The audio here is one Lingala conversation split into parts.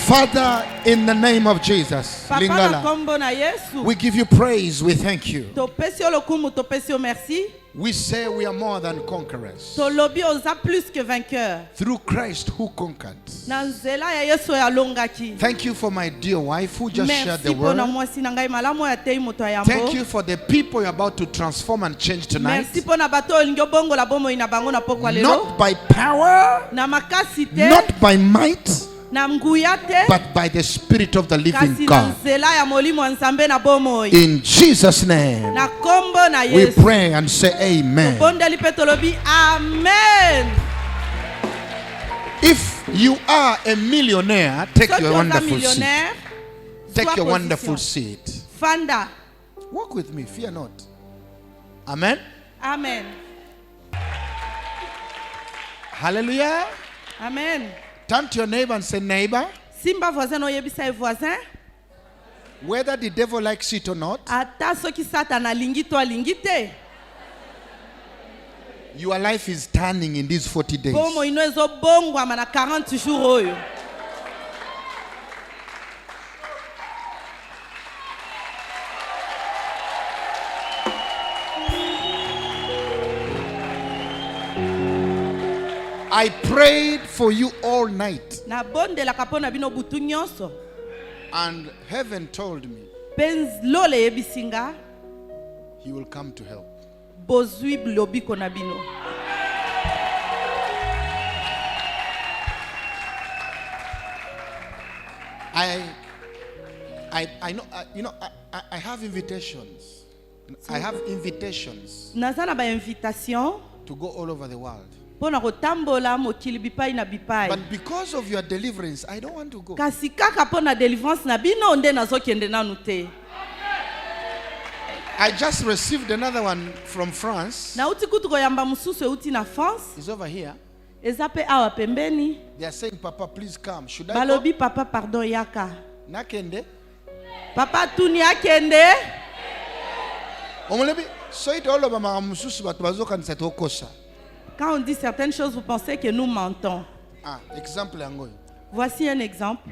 Father, in the name of Jesus, Papa na Lingala, kombo na Yesu. we give you praise, we thank you. Topesi yo lokumu, topesi yo merci. We say we are more than conquerors Tolobi oza plus que vainqueur. through Christ who conquered. Na nzela ya Yesu ya longaki. Thank you for my dear wife who just shared the Merci pona word. mwasi na ngai malamu ya tei moto ya Thank yambo. you for the people you're about to transform and change tonight. Merci pona bato olingi bongo la bomo ina bango na pokwa lelo. Not by power, Na makasi te, not by might, na nguya te, but by the Spirit of the living kasi na God. nzela ya molimo wa Nzambe na bomo. In Jesus' name, Na kombo na we Yesu. pray and say amen. Bondeli pe tolobi amen. If you are a millionaire, take Soki your oza wonderful seat. millionnaire, Take sois your position. wonderful seat. Fanda. Walk with me, fear not. Amen. Amen. Hallelujah. Amen. Turn to your neighbor and say, neighbor, Simba voisin oyebisa ye voisin. whether the devil likes it or not, Ata soki Satan alingi to alingi te. your life is turning in these 40 days. Bomo ino ezo bongwama na 40 jours oyo. I prayed for you all night, Na bondelaka mpo na bino butu nyonso. and heaven told me Mpe lole yebisinga he will come to help. bozwi lobiko na bino. I know, I have invitations. I have invitations Naza na ba invitation to go all over the world. mpo na kotambola mokili bipai na bipai. But because of your deliverance, I don't want to go. Kasi kaka mpo na délivrance na bino nde nazokende nanu te. I just received another one from France. Nauti kutu koyamba mususu euti na France. It's over here. Eza pe awa pembeni. They are saying, Papa, please come. Should I go? Balobi papa pardon yaka. Nakende. Papa tuni akende. Omolebi, so it all over mususu batu bazokanisa tokosa. Quand on dit certaines choses, vous pensez que nous mentons. Ah, exemple yango. Voici un exemple.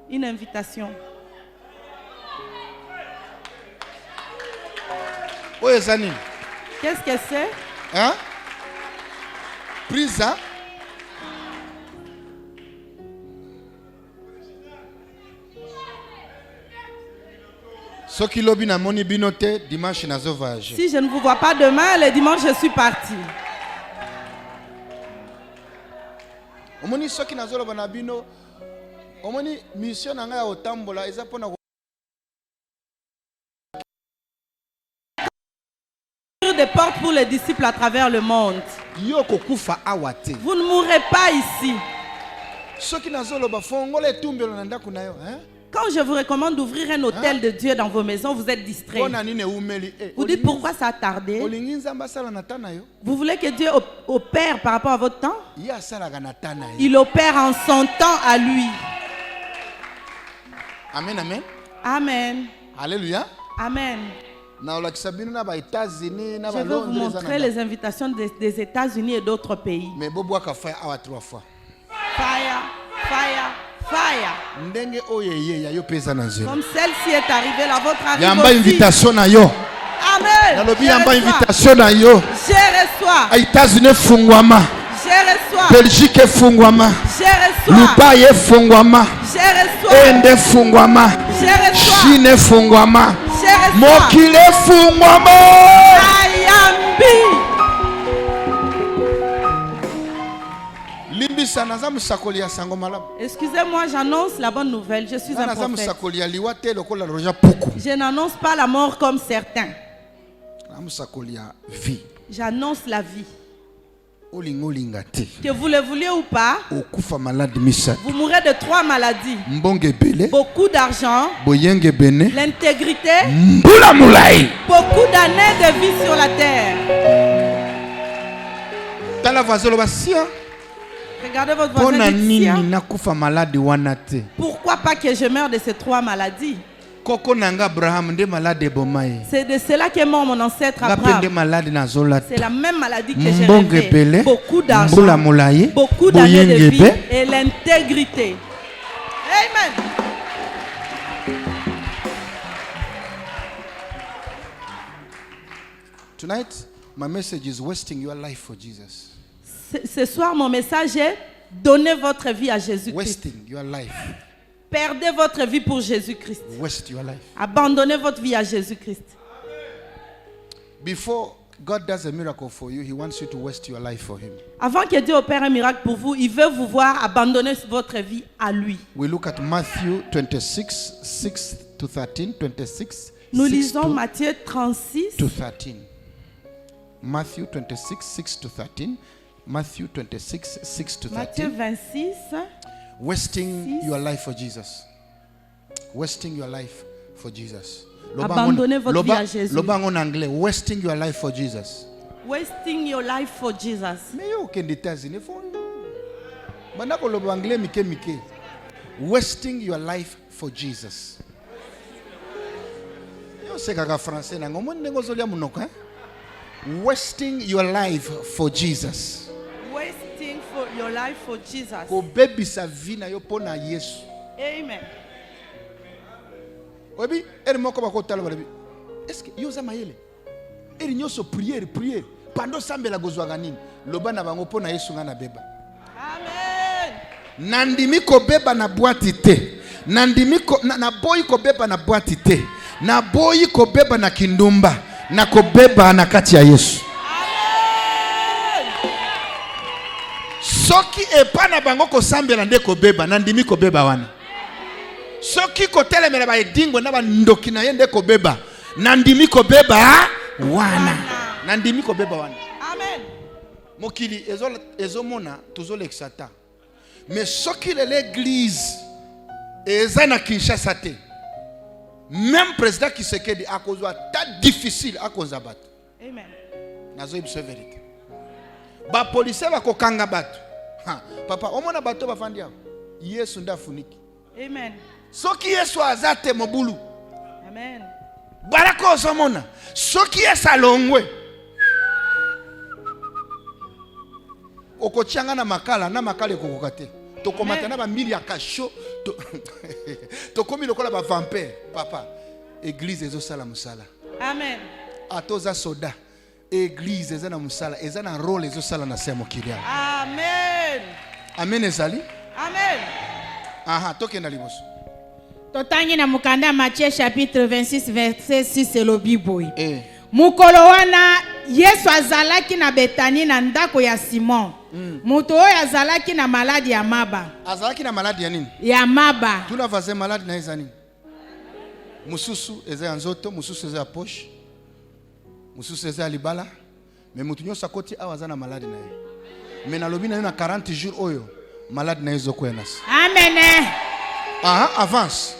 Une invitation. Oye zani. Qu'est-ce que c'est? Hein? Prise, hein? Soki lobi na moni binote dimanche na zovage. Si je ne vous vois pas demain, le dimanche, je suis parti. Omoni soki na zolo bana bino. Omoni mission na nga ya otambola eza pona Des portes pour les disciples à travers le monde. yoko kufa awate. Vous ne mourrez pas ici. Soki na zolo ba fongola etumbelo na ndako na yo, hein? Quand je vous recommande d'ouvrir un hôtel de Dieu dans vos maisons, vous êtes distrait. Pona nini umeli. Vous dites pourquoi ça a tardé? Olingi nzamba sala na tana yo. Vous voulez que Dieu opère par rapport à votre temps? Ya sala ga na tana yo. Il opère en son temps à lui. Amen, amen. Amen. Alléluia. Amen. Na olakisa bino na ba États-Unis na Je ba vais vous Londres montrer les invitations des États-Unis et d'autres pays. mais bobo aka fire awa 3 fois. Fire, fire, fire. Ndenge oyeye ya yo pesa na zero. Comme celle-ci est arrivée, la vôtre arrive Yamba aussi. invitation na yo. Amen. Nalobi Je yamba reçois. invitation na yo. Je reçois. États-Unis fungwama. Je reçois. Belgique fungwama. Je reçois. Dubai fungwama. Je reçois. Inde fungwama. Je reçois. Chine fungwama. Je reçois. Mokile fungwama. Ayambi. Limbisa naza musakoli ya sango malamu. Excusez-moi, j'annonce la bonne nouvelle. Je suis un Naza prophète. musakoli ya liwate lokola roja puku. Je n'annonce pas la mort comme certains. Na musakoli ya vie. J'annonce la vie. Olingo lingate. Que vous le vouliez ou pas, Okufa malade misa. vous mourrez de 3 maladies. Mbonge bele. Beaucoup d'argent, Boyenge bene. l'intégrité, Mbula mulai. beaucoup d'années de vie sur la terre. Tala vazolo basia. Regardez votre voisin. Pona dites, nini tiens, nakufa malade wanate. pourquoi pas que je meure de ces 3 maladies? Koko nanga Abraham nde malade bomaye. C'est de cela qu'est mort mon ancêtre Ngapende Abraham. malade na zola. C'est la même maladie que j'ai Mbonge rêvé. bele. Beaucoup Mbula d'argent, mulaye. beaucoup d'années de Boyenge vie be. et l'intégrité. Amen. Tonight, my message is wasting your life for Jesus. Ce soir, mon message est donnez votre vie à Jésus-Christ. Wasting your life. Perdez votre vie pour Jésus-Christ. Waste your life. Abandonnez votre vie à Jésus-Christ. Before God does a miracle for you, He wants you to waste your life for Him. Avant que Dieu opère un miracle pour vous, il veut vous voir abandonner votre vie à lui. We look at Matthew 26, 6 to 13. 26, Nous 6 lisons Matthieu 36. to 13. Matthew 26, 6 to 13. Matthew 26, 6 to Matthieu 13. 26. Wasting 6. your life for Jesus. Wasting your life for Jesus. Abandonnez votre vie à Jésus. Loba en anglais. Wasting your life for Jesus. Wasting your life for Jesus. Mais yo kende États-Unis fo. Banda ko loba anglais mike mike. Wasting your life for Jesus. Yo se kaka français na ngomo ndenge zolia munoko hein. Wasting your life for Jesus. Wasting for your life for Jesus. Ko bebisa vie na yo pona Yesu. Amen. Obi eri moko bakotala barabi. Est-ce que yo za mayele? Eri nyoso prière pendant sambela gozwaga nini? Loba na bango pona Yesu ngana beba. Amen. Nandimi ko beba na boîte te. Nandimi ko na boy ko beba na boîte te. Na boy ko beba na kindumba. Na ko beba na kati ya Yesu. Amen. Soki epa na bango ko sambela nde ko beba nandimi ko beba wana. Soki ko telemela ba edingo na ba ndoki na yende ko beba. Nandimi ko beba wana. Nandimi ko beba wana. Amen. Mokili ezomona tozolekisa ta. Mais soki l'église eza na Kinshasa te. Même président Kisekedi a causé ta difficile à cause bato. Amen. Nazo ibso vérité. Ba policier ba kokanga bato. Ha, papa omona bato ba fandia. Yesu ndafuniki. Amen. Soki Yesu azate mobulu. Amen. Barako osomona. Soki Yesu alongwe. Okochanga na makala kokokate. Tokomata na ba mili ya kasho. Tokomi lokola ba vampire. Papa, église ezo sala musala. Amen. Atoza soda. Église eza na musala, eza na rôle ezo sala na semo kilia. Amen. Amen ezali. Amen. Aha, tokenda liboso. Totangi na mukanda Matthieu chapitre 26 verset 6 elobi boy. Mukolo wana Yesu azalaki na Betani na ndako ya Simon. Muto oyo azalaki na maladi ya maba. Azalaki na maladi ya nini? Ya maba. Tuna vaze maladi na eza nini? Mususu eza ya nzoto, mususu eza ya poche. Mususu eza ya libala. Mais mutu nyosa koti awaza na maladi na ye. Mais na lobi na yo na 40 jours oyo maladi na ezo kwenas. Amen. Aha, avance.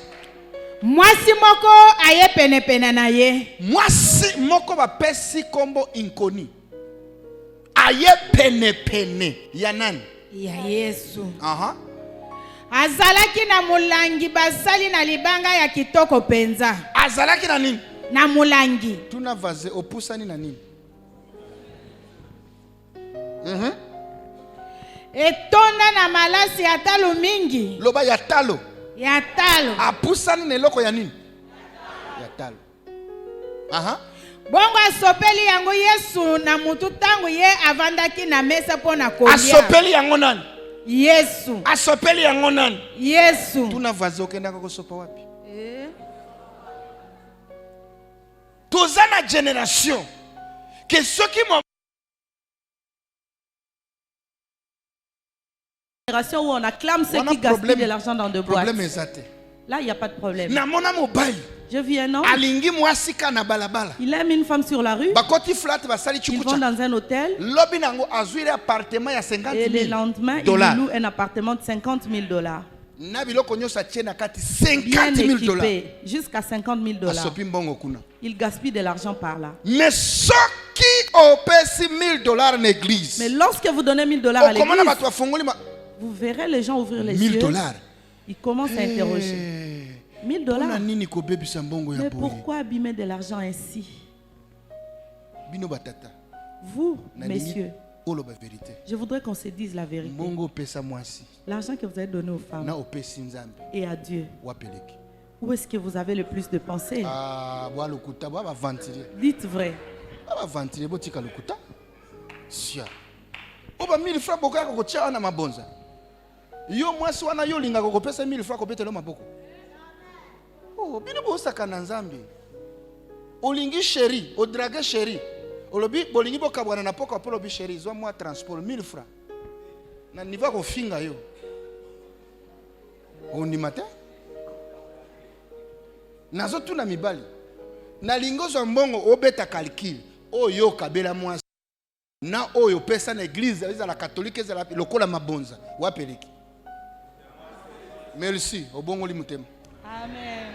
Mwasi moko aye pene na ye. Mwasi moko ba pesi kombo inkoni. Aye pene ya nani? Ya Yesu. Aha. Azalaki na mulangi basali na libanga ya kitoko penza. Azalaki na nini? Na mulangi. Tuna vaze opusani na nini? Etonda na malasi ya talo mingi. Loba ya talo. Ya talo. Apusani na eloko ya nini? Ya talo. Aha. Bongo asopeli yango Yesu na mutu tangu ye avandaki na mesa pona kolia. Asopeli yango nani? Yesu. Asopeli yango nani? Yesu. Tuna vaze okenda ko sopa wapi? Toza na génération que ceux qui m'ont Génération où on acclame ceux qui gaspillent de l'argent dans de boîtes. problème ezate. Là, il n'y a pas de problème. Na mona mobile. Je vis un homme. Alingi mwasika na balabala. Il aime une femme sur la rue. Bakoti flat basali Ils vont chukucha. dans un hôtel. Lobi nango azuire appartement ya 50 Et 000 le lendemain, il dollars. loue un appartement de 50 000 $. Na biloko nyosa tiena kati Bien 50 000 dollars. équipé. Jusqu'à 50 000 $. Asopi mbongo kuna. Il gaspille de l'argent par là. Mais soki opesi 1000 dollars na église. Mais lorsque vous donnez 1 000 $ à Okomana l'église, bato afungoli vous verrez les gens ouvrir les 1000 yeux. dollars. Ils commencent à interroger. 1 000 $. Pona nini ko bebisa mbongo ya Mais boye? pourquoi abîmer de l'argent ainsi? Bino batata. Vous, Na messieurs, oloba vérité. Je voudrais qu'on se dise la vérité. Mbongo pesa mwasi L'argent que vous avez donné aux femmes na opesi nzambe et à Dieu, wapeleki. où est-ce que vous avez le plus de pensées? Ah, bwa lokuta bwa ba ventile. Dites vrai. Ba ventile botika lokuta. Sia. Oba 1000 francs boka ko tia na mabonza. Yo mwasi wana yo linga ko pesa 1000 francs ko betelo maboko. Oh, bino bo sakana nzambe. Olingi chéri, o drague chéri. Olobi bolingi boka bwana na poko apolo bi chéri, zo moi transport 1000 francs. Na niva ko finga yo. On ni matin? Nazo tuna mibali. Na lingo zo mbongo obeta calcul. Oyo kabela mwasi. Na oyo pesa na église za la catholique za la lokola mabonza. Wapeleki. Merci, obongo limutema. Amen.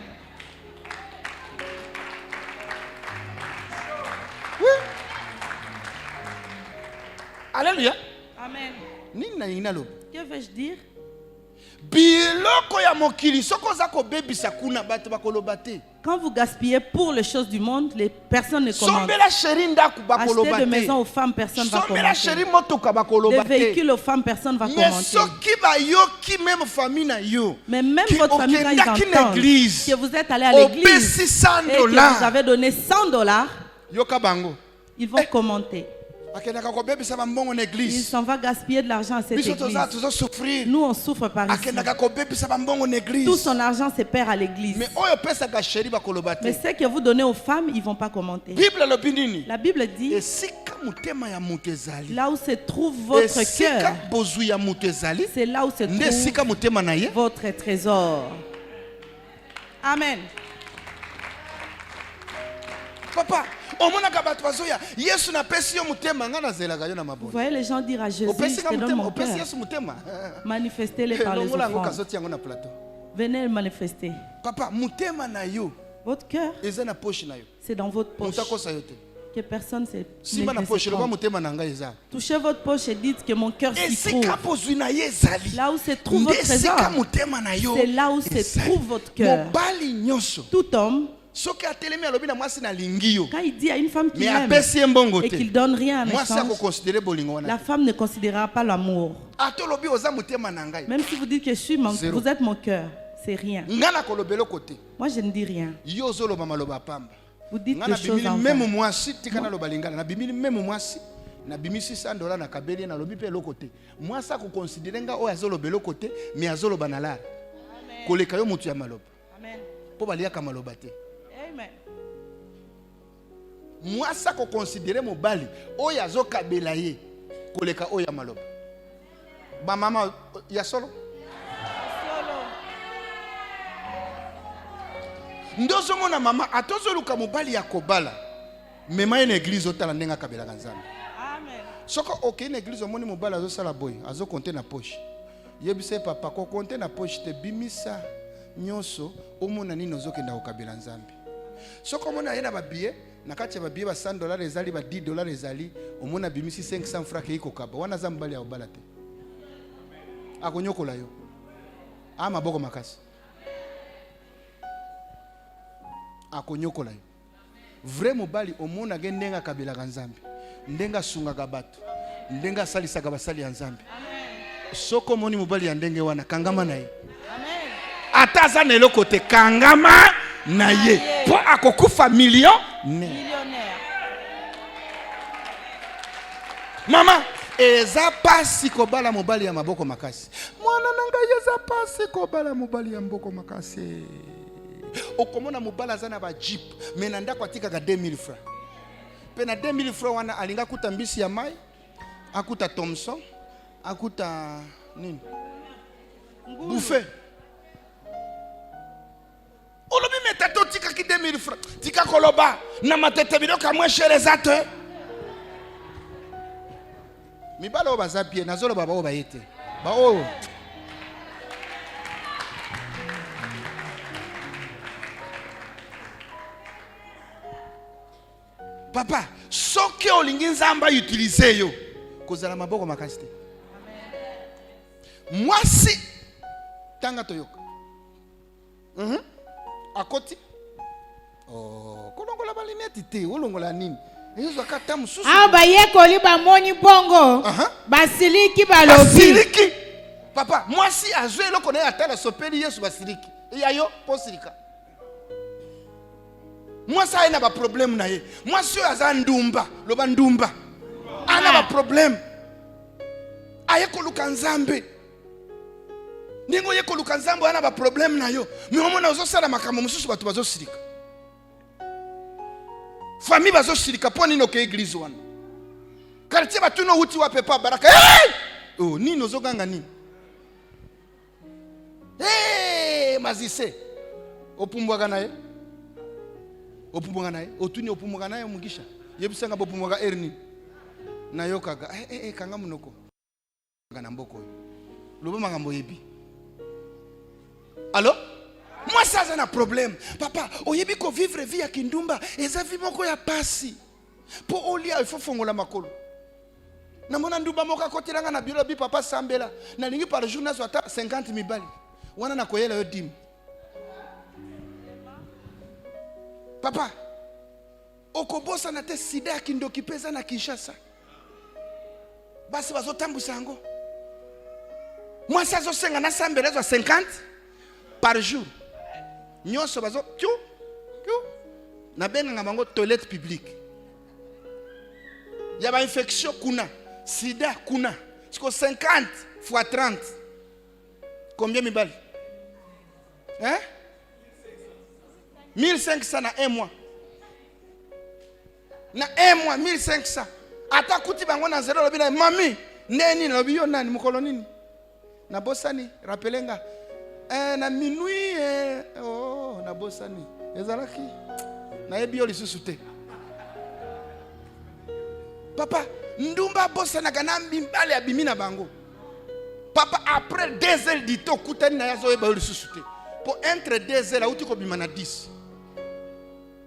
Alléluia. Amen. Nini na lobi? Que vais-je dire? Biloko ya mokili soko za ko bebisa kuna bato bakoloba te. Quand vous gaspillez pour les choses du monde, les personnes ne commentent. Sombela chéri ndaku bakoloba Achetez te. de maisons aux femmes, personne ne va Sombela commenter. chéri motoka bakoloba Des te. véhicules aux femmes, personne ne va Mais commenter. soki ba yoki même famille na yo. Mais même Qui votre famille, quand ils okendaki na entendent église, que vous êtes allé à opesi l'église 100 et que vous dollars. avez donné $100, Yoka bango. ils vont commenter. Akendaka ko bebisa ba mbongo na Il église. s'en va gaspiller de l'argent à cette Biso église. toza souffrir. Nous, on souffre par ici. Akendaka ko bebisa ba mbongo na église. Tout son argent se perd à l'église. Mais oyo pesa ka chéri bakoloba te. Mais ce que vous donnez aux femmes, ils ne vont pas commenter. Bible lobi nini? La Bible dit, Esika mutema ya mutu ezali. là où se trouve votre Esika cœur, bozwi ya mutu ezali. c'est là où se Nde esika trouve mutema na ye. votre trésor. Amen. Papa, omonaka bato bazoya Yesu na pesi yo mutema nga nazelaka yo na Vous maboni. voyez les gens dire à Jésus, Opesi je nga te donne mutema, mon opesi cœur. Yesu mutema. Manifestez-les par les Longola ngo offrandes. kasoti yango na plateau. Venez le manifester. Papa, mutema na yo Votre cœur, eza na poche na yo. c'est dans votre poche. Muta kosa yo te. Que personne ne Simba na se poche loba trompe. mutema na nga eza. Touchez votre poche et dites que mon cœur s'y Esika trouve. bozwi na ye ezali. Là où se trouve votre Esika trésor, mutema na yo. c'est là où se ezali. trouve votre cœur. Mobali nyonso. Tout homme, Soki atelemi alobi na mwasi na lingi yo. quand il dit à une femme qu'il Mais aime apesi ye mbongo et te. qu'il donne rien en Mwasi échange, akoconsidere bolingo wana. la femme ne considérera pas l'amour. Atolobi oza mutema na ngai. Même si vous dites que je suis Zéro. vous êtes mon cœur, c'est rien. Nga na kolobelo kote. Moi, je ne dis rien. Yo ozoloba maloba pamba. Vous dites Nga des na choses bimili en même vain. mwasi tika na loba lingana. Na bimili même mwasi na bimisi $100 na kabeli na lobi pe eloko te. Mwasi akoconsidere nga oyo azolobelo kote, mais azoloba na lara. Koleka yo mutu ya maloba. Amen. Po baliaka maloba te. Amen. Mwasi akoconsidere mobali oyo azokabela ye koleka oyo ya maloba. Ba mama ya solo. Ndozomona mama atozoluka mobali ya kobala. Mema ye na église otala ndenga kabelaka nzambe. Amen. Soko oke na église omoni mobali azosala boy, azokonte na poche. Yebise papa ko konte na poche te bimisa nyonso omona nini ozokenda kokabela nzambe. Soko omona ye na ba billet na kati ya ba billet ba $100 ezali ba $10 ezali omona bimisi 500 francs ke ikokaba. Wana za mobali ya obala te. Akonyokola yo. Ama boko makasi. Akonyokola yo. Vrai mobali omona ge ndenga kabelaka nzambe. Ndenga sungaka bato. Ndenga salisaka basali ya nzambe. Soko moni mobali ya ndenge wana kangama na ye. Amen. Ataza na eloko te kangama na ye. Po akokufa million ne. Millionnaire. Mama eza pasi kobala mobali ya maboko makasi. Mwana nanga eza pasi kobala mobali ya maboko makasi. Okomona mobala za na ba jeep mais na ndako atikaka 2000 francs. Pe na 2000 francs wana alinga kuta mbisi ya mai, akuta Thomson, akuta nini? Buffet. Olobi metato tika ki 2000 francs. Tika koloba na matete bidoka mwe chere zato. Mibalo baza bien nazolo baba o bayete. Ba o. Papa, soki olingi nzamba utiliser yo kozala maboko makasi te. Mwasi tanga toyoka. Akoti. Oh, kolongola balineti te, olongola nini? Yesu akata mususu. Ah bayekoli bamoni bongo. Basiliki balobi. Basiliki. Papa, moi si azwe eloko na atala sopeli Yesu basiliki. Yayo posilika. Moi ça ina ba problème na ye. Moi si aza ndumba, loba ndumba. Ana ba problème. Ayeko lukanzambe. Ningo yeko lukanzambe ana ba problème na yo. Mais omona ozo sala makambo mususu batu bazo silika. Famille bazo silika po nino ke église wana. Quartier batu no uti wa pepa baraka. Hey! Oh, nino zo ganga nini? Hey, mazise. Opumbwaga naye. Opumbwaga naye. Otuni opumbwaga naye mugisha. Yebisanga bopumbwaga erni. Na yokaga. Kanga munoko. Gana mboko. Lobo magambo yebi. Allô? Moi ça c'est un problème. Papa, oyebi ko vivre vie ya kindumba, eza vie moko ya pasi. Po olia il faut fongola makolo. Na mona ndumba moka kotelanga na biolobi papa sambela. Na lingi par jour na swata 50 mibali. Wana na koyela yo dim. Papa, okobosa na te sida ya kindoki pesa na Kinshasa. Basi bazo tambusa yango. Moi ça zo senga na sambela zo 50 par jour. Nyoso bazo tchu na benga ngamango toilette publique. Il y a une infection kuna, sida kuna. C'est 50 fois 30. Combien mi bali? Hein? 1500 na un mois. Na un mois 1500. Ata kuti bango na zero lobi na mami, neni lobi yo nani mukolo nini? Na bosani, rappelenga. Na minuit oh na bosani. Ezalaki. Na yebi yo lisusu te. Papa, ndumba bossa na gana mbimbale ya bimina bango. Papa, après 2 heures d'ito, kutani na yazo eba lisusu. Pour entre 2 heures, auti ko bimana 10.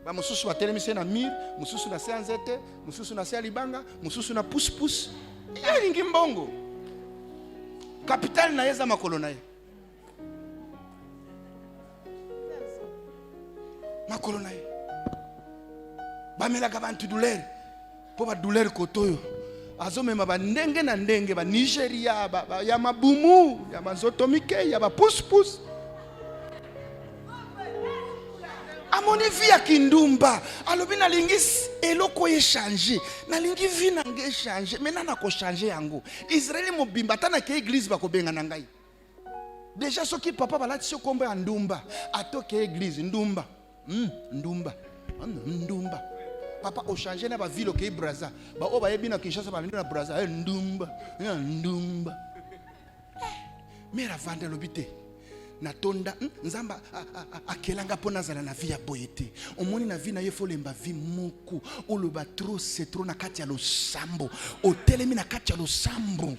Ba mususu wa telemise na mir, mususu na seanzete, mususu na libanga, mususu na pousse-pousse. Ya lingi mbongo. Capital na yeza makolo na ye. Makolo na ye. Ba melaka bantu douleur. Po ba douleur kotoyo azomema ba ndenge na ndenge ba Nigeria ba ya mabumu ya mazotomike ya ba pousse amoni vie ya kindumba alobi na lingis eloko ye changer na lingi vie na nge changer mena na ko changer yango Israeli mobimba tana ke église ba ko benga na ngai déjà soki papa balati so kombo ya ndumba atoke église ndumba ndumba papa o changer na ba ville ok Braza ba o ba yebi na Kinshasa ba na Braza ndumba mera vanda lobite na tonda nzamba akelanga pona zala na vie ya boyete omoni na vie na ye folemba vie moko oloba trop c'est trop na kati ya losambo otelemi na kati ya losambo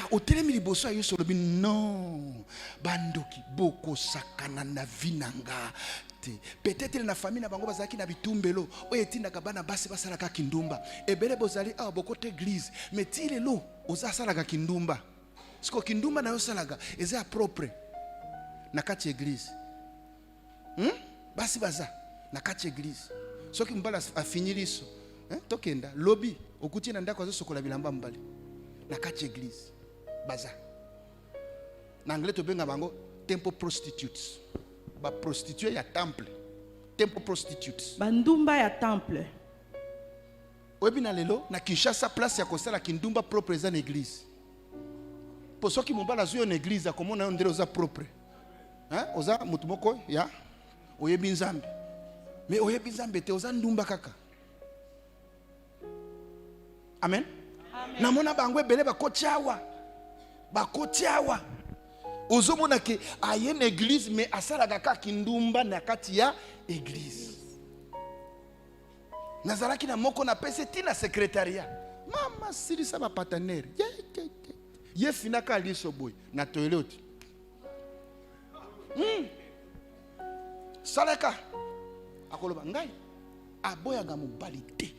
otelemi liboso ya Yesu lobi non bandoki boko sakana na vinanga. Peut-être na famille na bango bazaki na bitumbelo oyetinda kabana basi basala ka kindumba ebele bozali boko te église mais tile lo osasala ka kindumba siko kindumba na yosalaga eza propre na kati église basi baza na kati église soki mbala afiniriso tokenda lobby okuti na ndako azosokola bilamba mbali na kati église baza na anglais to benga bango temple prostitutes. Ba prostituée ya temple. Temple prostitutes. Bandumba ya temple. Oyebi na lelo na Kinshasa place ya kosala kindumba propre za église. Po soki mobala zo na église akomona ndelo za propre. Oza mutu moko ya oyebi nzambe. Mais oyebi nzambe te oza ndumba kaka. Amen. Na mona bango ebele bakotiawa. Bakotiawa. Ozomona ke aye na église mais asala kaka kindumba na kati ya église. Nazalaki na moko na PCT na secrétariat. Mama siri sa ba partenaire. Ye finaka liso boy na toilette. Salaka akoloba ngai aboya ga mobali te.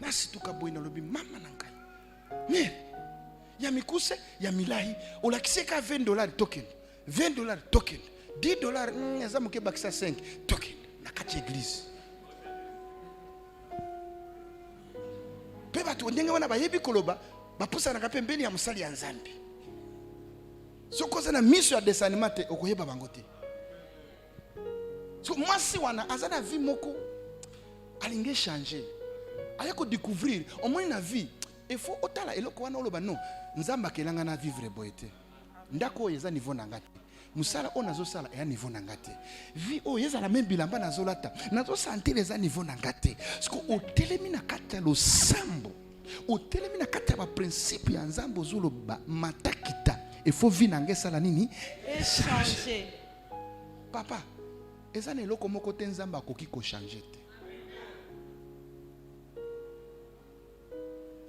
Na situka boy na lobi mama na ngai. Mais ya mikuse ya milahi olakiseka $20 token $20 token $10 eza moke bakisa 5 token na kati église bato ndenge wana bayebi koloba bapusanaka pembeni ya mosali ya Nzambe. Soko za na miso ya desanima te okoyeba bango te. So mwasi wana azana vie moko alinge changer. Aya ko découvrir au moins na vie. Il faut otala eloko wana oloba non. Nzamba kelanga na vivre boete. Ndako yeza niveau na ngati. Musala onazo sala ya niveau na ngati. Vi o yeza la même bilamba na zolata. Nazo santé les niveau na ngati. Parce que otelemi na kata lo sambo. Otelemi na kata ba principe ya Nzambo zolo ba matakita. Il faut vi nange sala nini? Échanger. Papa, eza na eloko moko te Nzamba akoki ko changer te.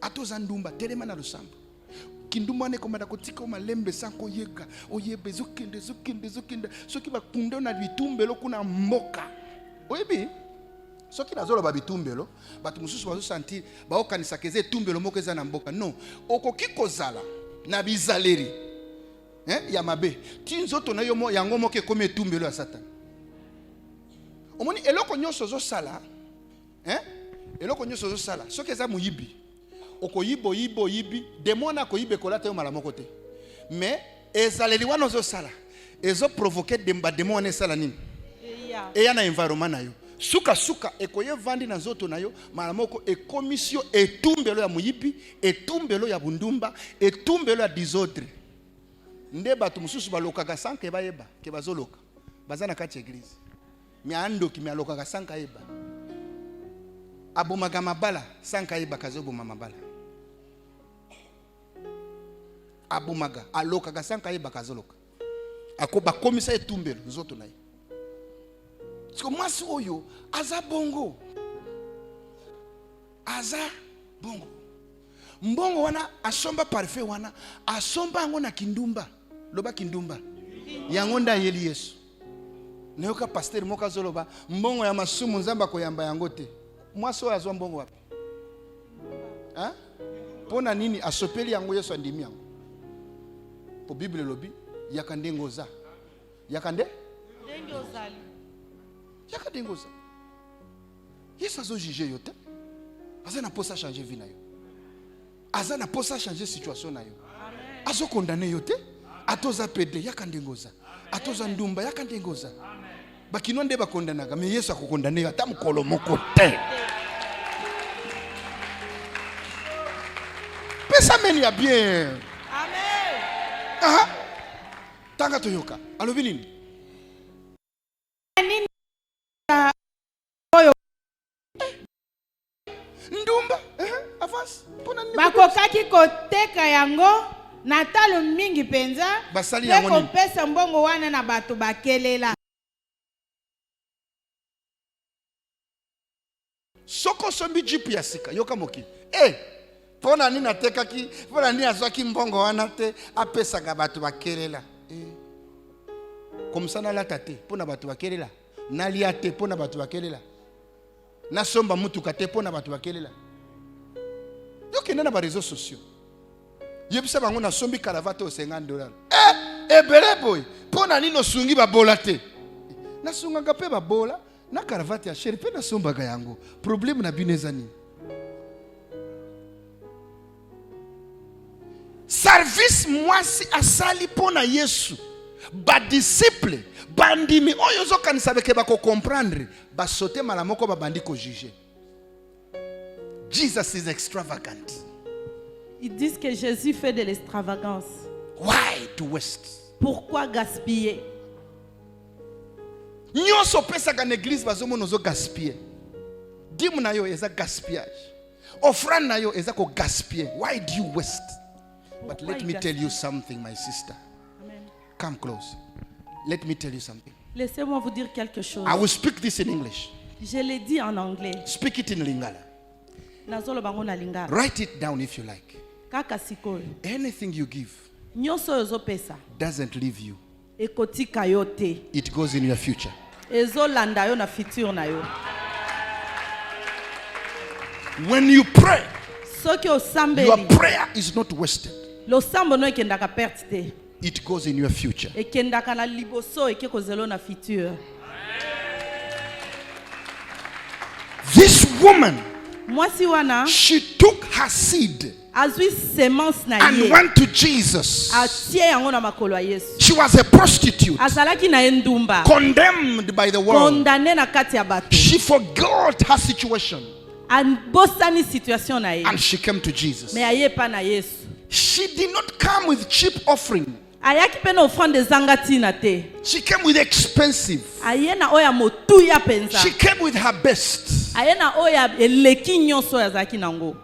Atoza ndumba telema na lusambo. Kindumba ne komanda kotika malembe sanko yeka oyebe zokende soki bakunda na bitumbelo kuna mboka oyebi soki nazolo ba bitumbelo batu mususu bazo sentir baokanisa keze tumbelo moko eza na mboka non okoki kozala na bizaleri ya mabe ti nzoto na yo yango moko ekomi tumbelo ya Satan omoni eloko nyonso zo sala eloko nyonso zo sala soki eza muyibi okoyibo yibi demona koyibe kolata yo malamoko te mais ezaleli wana zo sala ezo provoquer demba demona sala nini eya na environnement na yo suka ekoye vandi na nzoto na yo malamoko ekomisio etumbelo ya muyibi etumbelo ya bundumba etumbelo ya désordre nde batu mususu balokaka sanka bayeba ke bazoloka bazana kati église mi ando ki mi alokaka sanka yeba abomaka mabala sanka yeba kazoboma mabala abomaga alokaka sanka yeba kazoloka akoba komisa etumbelo nzoto na ye siko mwasi oyo aza bongo mbongo wana asomba parfait wana asomba ngo na kindumba loba kindumba yango nda yeli Yesu neyoka pasteur moka zoloba mbongo ya masumu Nzamba koyamba yango te mwasi oyo azwa mbongo wapi pona nini asopeli yango Yesu andimi yango po Bible lobi yakande ngoza yakande ngozali yakande ngoza Yesu azo juger yo te aza na posa changer vie na yo aza na posa changer situation na yo azo condamner yo te atoza pede yakande ngoza atoza ndumba yakande ngoza bakino nde bakondanaga mais Yesu akokondane ata mukolo moko te pesa meni ya bien amen tanga toyoka alobi nini ndumba avance pona nini bakokaki koteka yango na talo mingi penza basali yango nini kopesa mbongo wana na bato bakelela soko sombi jipu ya sika yoka moki pona nini atekaki pona nini azwaki mbongo wana te apesaka bato bakelela comme ça nalata te pona bato bakelela nalia te pona bato bakelela nasomba mutuka te pona bato bakelela yokende na ba réseaux sociaux yebisa bango nasombi caravate au $50 ebele boy pona nini osungi babola te nasungaka pe babola na caravate ya chéri pe nasombaka yango problème na bino eza nini service mwasi asali pona Yesu ba disciple bandimi oyo zokanisa beke bako comprendre basote mala moko babandi ko juger. Jesus is extravagant. Ils disent que Jésus fait de l'extravagance. Why to waste? Pourquoi gaspiller? Nyonso pesaka na église bazomo nozo gaspiller. Dimu na yo eza gaspillage. Offrande na yo eza ko gaspiller. Why do you waste? But let me tell you something, my sister. Amen. Come close. Let me tell you something. Laissez-moi vous dire quelque chose. I will speak this in English. Je l'ai dit en anglais. Speak it in Lingala. Nazolo bango na lingala. Write it down if you like. Kaka sikoyo. Anything you give Nyonso yozo pesa. doesn't leave you. Ekotika yo te. It goes in your future. Ezo landa yo na futur na yo. When you pray, Soki osambeli. your prayer is not wasted. Lo sambo no ekendaka perte te. It goes in your future. Ekendaka na liboso eke kozelo na futur. This woman Mwasi wana she took her seed azwi semence na and ye. went to Jesus. Atie yango na makolo ya Yesu. She was a prostitute, Azalaki na endumba. condemned by the world. Condamné na kati ya bato. She forgot her situation Bosani situation na ye. and she came to Jesus. Me aye pa na Yesu. She did not come with cheap offering. Ayaki pe na offrande zangati na te. She came with expensive. Aye na oya motuya penza. She came with her best. Aye na oya eleki nyonso ya zaki nango.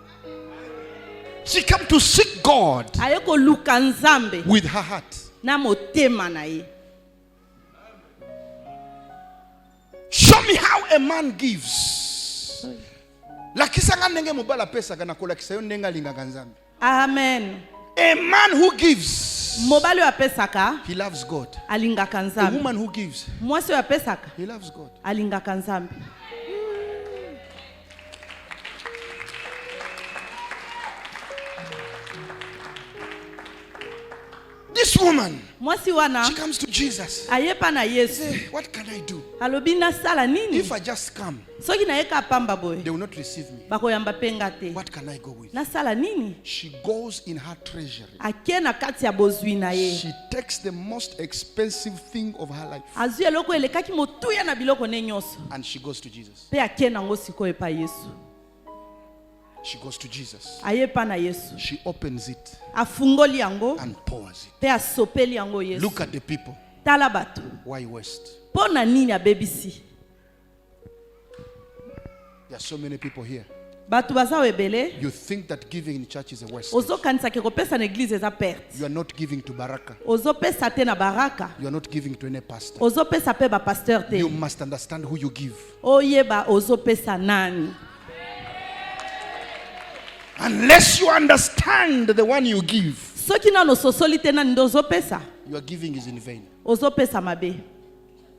She came to seek God Aye ko luka nzambe with her heart. na motema na ye. Show me how a man gives. Lakisanga ndenge mobala pesa kana kolakisa yo ndenga lingaka nzambe. Amen. A man who gives, Mobali wa pesaka he loves God. alingaka A nzambe. woman who gives, Mwasi wa pesaka he loves God. alingaka nzambe. This woman, Mwasi wana she comes to Jesus. aye pa na Yesu. Say, what can I do? Alobi nasala nini? If I just come, Soki na yeka pamba boy. they will not receive me. Bakoyamba penga te. What can I go with? Nasala nini? She goes in her treasury. Ake na kati ya bozwi na ye. She takes the most expensive thing of her life Azwi eloko elekaki motuya na biloko ne nyonso. and she goes to Jesus. Pe ake nango sikoyo pa Yesu. She goes to Jesus. Aye pa na Yesu. She opens it Afungoli yango and pours it. pe asopeli yango Yesu. Look at the people. Tala bato. Why waste? Pona nini abebisi? There are so many people here. Bato baza ebele. You think that giving in church is a waste. Ozo kanisa ke kopesa na église eza perte. You are not giving to Baraka. Ozo pesa te na baraka. You are not giving to any pastor. Ozo pesa pe ba pasteur te. You must understand who you give. Oyeba ozo pesa nani. Unless you understand the one you give, Soki nano sosoli te nani ndo ozo pesa. your giving is in vain. Ozo pesa mabe.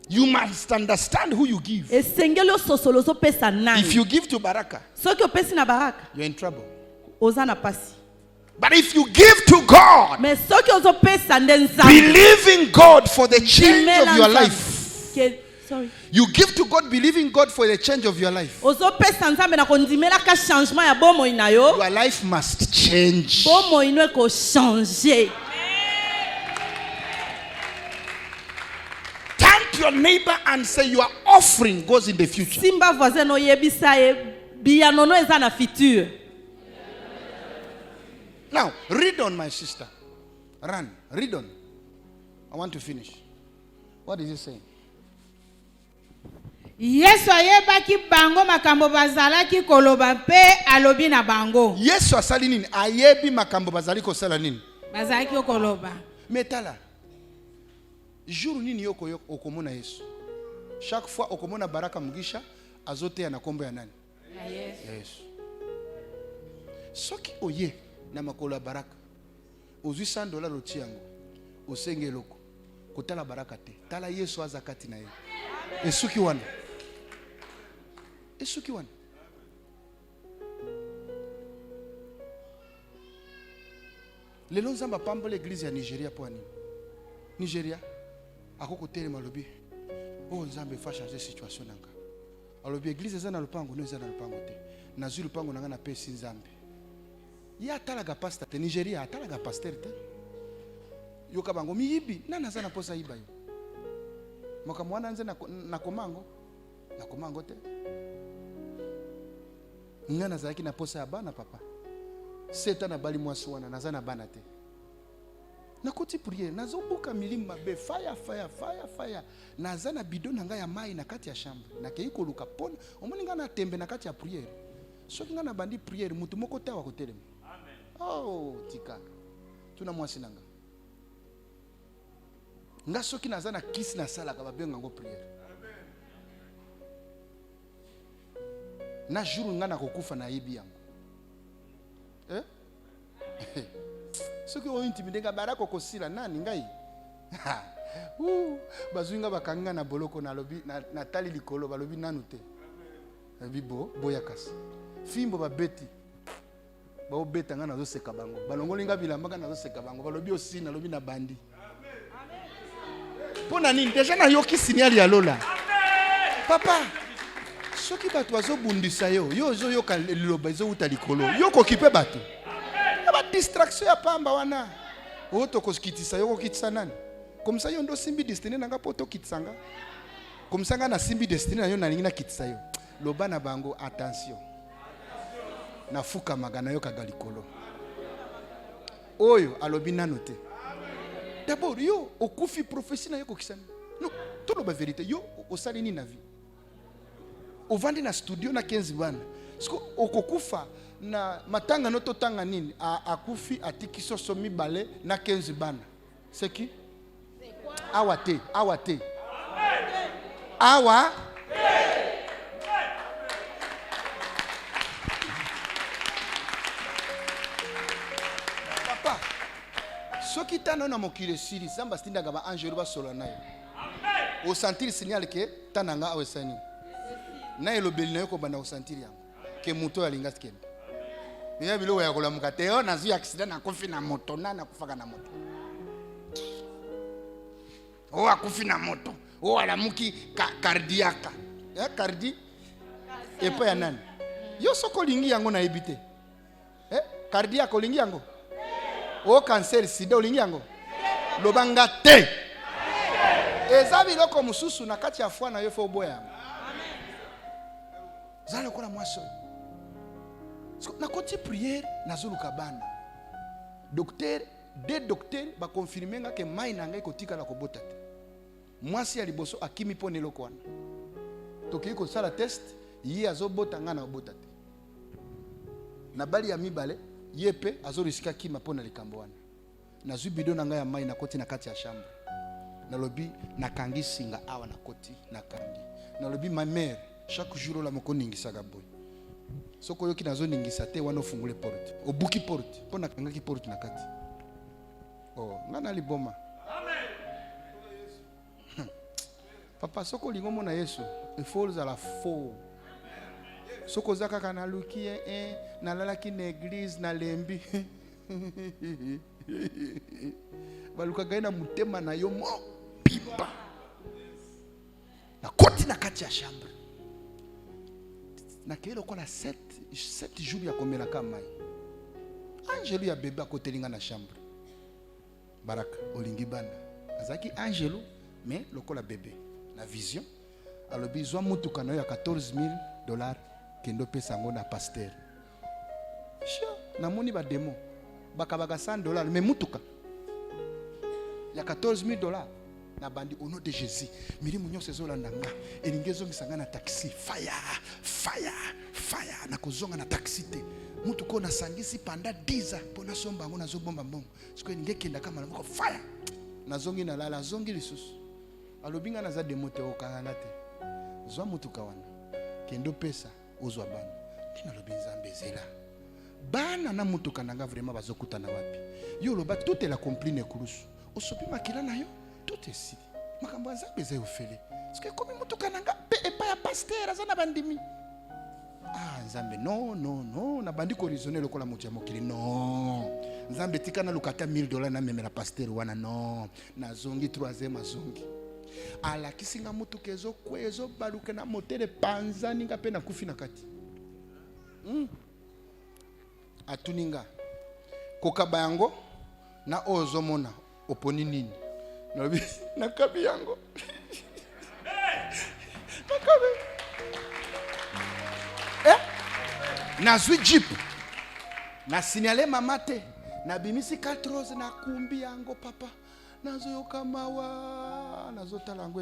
You must understand who you give. Esengeli ososolo ozo pesa nani. If you give to Baraka, Soki opesi na baraka. you're in trouble. Oza na pasi. But if you give to God, Me soki ozo pesa nde nzambe. believing God for the change Kimela of your nzambe. life, Sorry. you give to God believing God for the change of your life. Ozo pesa nzambe na kondimela ka changement ya bomo inayo. Your life must change. Bomo ino eko changer. Turn to your neighbor and say your offering goes in the future. Simba voisin no yebisa ye biyanono eza na futur. Now, read on, my sister. Run. Read on. I want to finish. What is he saying? Yesu ayebaki bango makambo bazalaki koloba pe alobi na bango. Yesu asali nini? Ayebi makambo bazali kosala nini? Bazalaki koloba. Metala. Jour nini yoko okomona Yesu? Chaque fois okomona Baraka Mugisha azote na kombo ya nani? Yesu. Soki oye na makolo ya Baraka. Ozwi $100 loti yango. Osenge loko. Kotala Baraka te. Tala Yesu azakati na ye. Esuki wana. Esuki wana. Lelo nzamba pambo l'église ya Nigeria po ani. Nigeria akoko telema lobi. Oh nzambe fa changer situation nanga. Alobi église eza na lupango no eza na lupango te. Nazwi lupango nanga na pesi nzambe. Ya talaga pastor te Nigeria atalaga pasteur te. Yoka bango miyibi nana za na posa yiba yo. Moka mwana nze na komango. Na komango te. Ngana zaki na posa ya bana papa. Seta na bali mwasi wana naza na bana te. Nakoti priere nazobuka milima be fire naza na bidon nanga ya mai na kati ya chambre nakei koluka pona omoninga na tembe na kati ya priere soki nga na bandi priere mutu moko te wa kotelema. Amen. Oh tika tuna mwasi nanga nga soki naza na kisi na sala ka babenga ngo priere. Amen. Na jour nga na kokufa na yebi yango. Soki o intimidenga Baraka kokosila nani ngai. Bazwinga bakanga na boloko na lobi na tali likolo balobi nanu te. Bibo boyakasi. Fimbo babeti. Ba obeta nga nazo seka bango. Balongolinga bilambaka nazo seka bango. Balobi osina lobi na bandi. Amen. Pona nini deja na yoki signal ya lola. Amen. Papa soki bato bazobundisa yo ozoyoka liloba ezouta likolo yo kokipe bato ba distraction ya pamba wana oyo tokokitisa yo kokitisa nani komsa yo ndo simbi destiny nanga po tokitsanga komsa nga na simbi destiny na yo nalingi nakitisa yo loba na bango attention nafuka magana yo kaga likolo oyo alobi nano te d'abord yo okufi professionnel yo kokisana no toloba vérité yo osali ni na vie ovandi na studio na 15 bana siko okokufa na matanga no totanga nini akufi atiki soso mibale na 15 bana c'est qui awa te awa papa soki tano na mokile siri samba stinda gaba angelo ba solo nayo o sentir signal ke tananga awesani na elobeli na yo ko bana o sentir yango ke moto alinga skembe ya bilo ya kolamuka te yo nazu accident na kofi na moto na kufaka na moto o akufi na moto o alamuki cardiaque cardi epo ya nani yo soko lingi yango na ebite cardiaque lingi yango o cancer sida lingi yango lobanga te eza biloko mususu na kati ya fwa na yo fo boya zale kola mwaso na koti prière nazuluka bana docteur des docteurs ba confirmer nga ke mai na ngai kotika la kobota te mwasi ya liboso akimi pone eloko wana toki ko sala test yi azobota nga na obota te na bali ya mibale yepe azorisika kima pona likambo wana na zubido na ngai ya mai na koti na kati ya chambre na lobi na kangi singa awa na koti na kangi na lobi ma mère chaque jour la moko ningisaka boy soko yoki nazo ningisa te wana ofungule porte obuki porte pona kanga ki porte na kati ngana liboma amen papa soko lingomo na Yesu efforts à la faux soko zaka kana lukie na lalaki na église na lembi baluka gaina mutema na yo mo pipa na koti na kati ya chambre na kelo kona 7 jours ya komela kama angelo ya bébé akotelinga na chambre baraka olingi bana azaki angelo mais lokola bébé na vision alobi zwa mutuka na yo ya $14,000 kendo pesa ngo na pasteur na moni ba demo bakabaka $100 mais mutuka ya $14,000 na bandi au nom de Jésus mirimu nyonso ezolanda nga elingezo ngisanga na taxi fire na kozonga na taxi te mutu ko na sangisi panda 10 ans pona somba ngo nazobomba mbongo siko ngekenda kama moko fire nazongi na lala zongi lisusu alobinga na za demote okanga te zwa mutuka wana kendo pesa ozwa bana tina lobi nzambe zela bana na mutuka nanga vraiment bazokutana wapi yo loba tout est la compline kulusu osopi makila na yo tout est si makambo nzambe za ofele parce que comme mutuka nanga pe epa ya pasteur azana bandimi nzambe non na bandi ko raisonner lokola moto ya mokili non nzambe tika na lukata $1,000 na memela pasteur wana non na zongi 3e azongi ala kisinga mutuka ezo kwezo baluka na motere panza ninga pe na kufi na kati atuninga kokaba yango na ozomona oponi nini na kabi yango nakabe na zwi jeep na signale mamate na bimisi 4 roses na kumbi yango papa nazoyoka mawa nazotala yango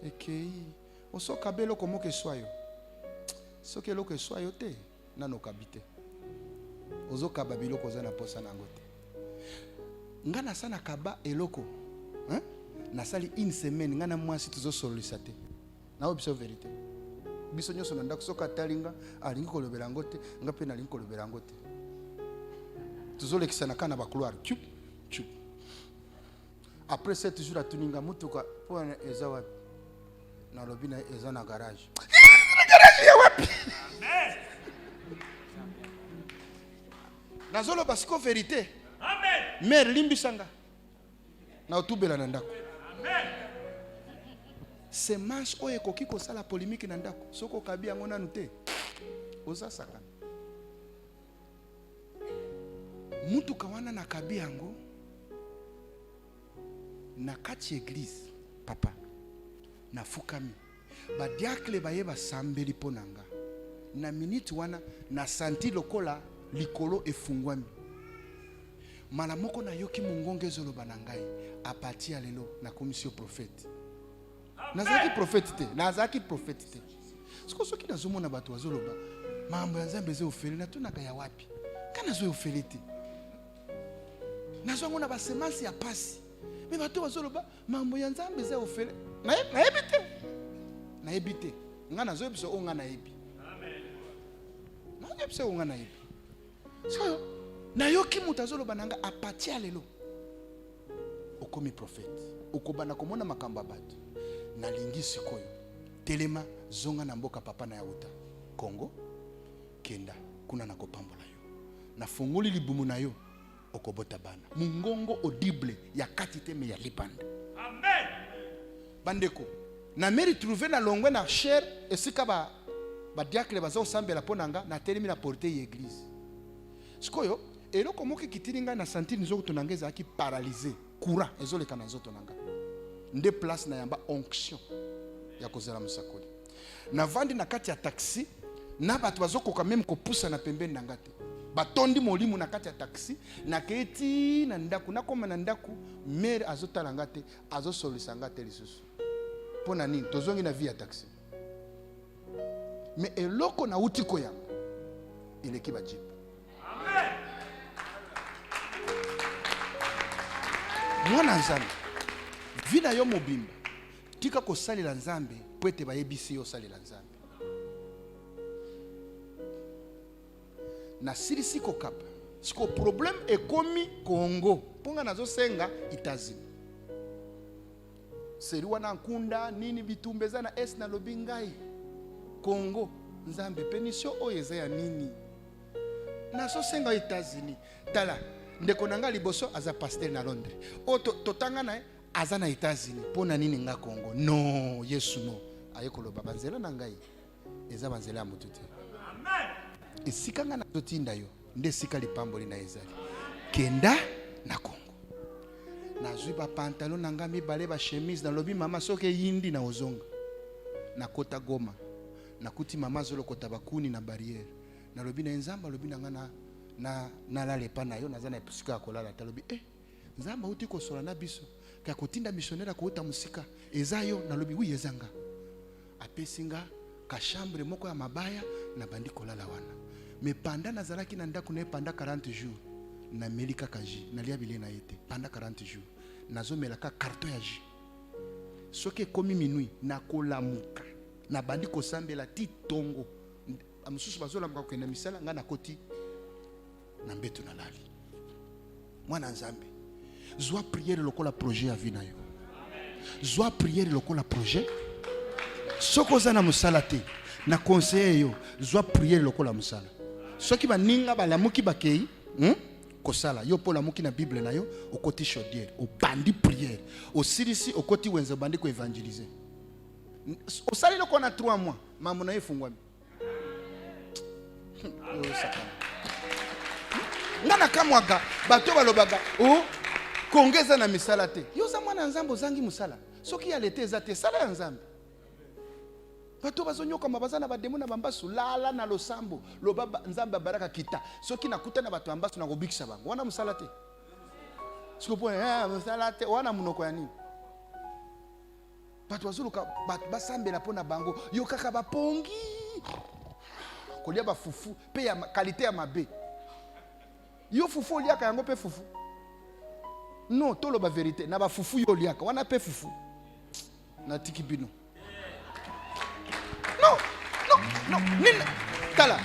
ekei osoka belo komoke swayo soki eloko eswayo te nano kabite ozokaba biloko za na posa nango te nga nasana kaba eloko nasali une semaine nga na mwasi tuzosololisa te na biso vérité biso nyonso na ndako soka talinga alingi kolobela yango te nga pe nalingi kolobela yango te tuzolekisa na kana ba couloir chup après 7 jours atuninga mutuka pona eza wapi na lobina eza na garage ya wapi nazolo basiko vérité amen mère limbisanga na otubela na ndako amen semence oyo ekoki kosala polémique na ndako soko kabi yango nanu te oza sakana mutuka wana na kabi yango na kati église papa na fukami badiakle baye basambeli mpo na nga na minute wana na santi lokola likolo efungwami mala moko nayoki mongongo ezoloba na ngai apati ya lelo na komisio prophète nazaki prophète te nazaki prophète te siko soki nazomona bato bazoloba mambo ya nzambe eze ofele natunaka ya wapi kana zo ofele te nazwango na basemansi ya pasi me bato bazoloba mambo ya nzambe eze ofele nayebi te nga nazoyebisa oyo nga nayebi nazoyebisa oyo nga nayebi so nayoki moto azoloba na nga apati ya lelo okomi prophète okobanda komona makambo ya bato nalingi sikoyo telema zonga na mboka papa na yauta Congo kenda kuna na kopambola yo na fungoli libumu na yo okobota bana mungongo audible ya kati teme ya libanda amen bandeko na meri trouver na longwe na cher esika ba diakle bazo sambela ponanga na telemi na porte l'église sikoyo eloko moki kitiringa na santini nzoto tonangeza aki paralysé courant ezoleka na nzoto nanga nde place na yamba onction ya kozela musakoli na vandi na kati ya taxi na bato bazokoka même kopusa na pembeni na ngate batondi molimu na kati ya taxi na keti na ndaku na koma na ndaku mere azotala ngate azosolisa ngate lisusu pona nini tozongi na vie ya taxi mais eloko na utiko ya ileki bajibu amen mwana nzambe vina yo mobimba tika kosalela nzambe po ete bayebisi yo osalela nzambe na silisi kokapa siko problème ekomi Congo ponga nazosenga États-Unis seri wana nkunda nini bitumbeza na es na lobingai Congo nzambe penisio oyo eza ya nini nazosenga États-Unis tala ndeko nanga liboso aza pasteur na Londres o totanga na aza na États-Unis pona nini nga Congo no Yesu no ayekoloba banzela na ngai eza banzela ya mutu te amen esika nga nazotinda yo nde sika lipamboli na ezali kenda na Congo nazwi ba pantalon na nga mibale ba chemise na lobi mama soke yindi na ozonga na kota Goma na kuti mama zolokota bakuni na barrière na lobi na nzamba lobi na nga na lale pa na yo naza na sika kolala ta lobi nzamba uti kosola na biso ka kotinda missionnaire ko uta musika ezayo na lobi wi ezanga apesinga ka chambre moko ya mabaya na bandi kolala wana me panda nazalaki na ndako na panda 40 jours na melika kaji na lia bile na yete panda 40 jours nazomela ka carton ya ji soki komi minui na kolamuka na bandi kosambela ti tongo amususu bazolamuka kokenda misala nga na koti na mbeto na lali mwana nzambe zwa prière lokola projet ya vie na yo zwa prière lokola projet soko za na musala te na conseiller yo zwa prière lokola musala soki baninga balamuki bakei kosala yo pola muki na bible na yo okoti chaudière obandi prière osilisi okoti wenze bandi ko évangéliser osali loko na 3 mois mambo na efungwami ngana kamwaga bato balobaga kongeza na misala te yo za mwana nzambo zangi musala soki ya lete za te sala ya nzambe bato bazonyoka mabaza na bademo na bambasu lala na losambo loba nzambe baraka kita soki nakuta na bato ambasu na kobikisa bango wana musala te siko po musala te wana munoko ya nini bato bazuluka bato basambela pona bango yo kaka bapongi kolia ba fufu pe ya qualité ya mabe yo fufu liaka yango pe fufu non tolo ba vérité na ba fufu yo liaka wana pe fufu na tikibino non nina tala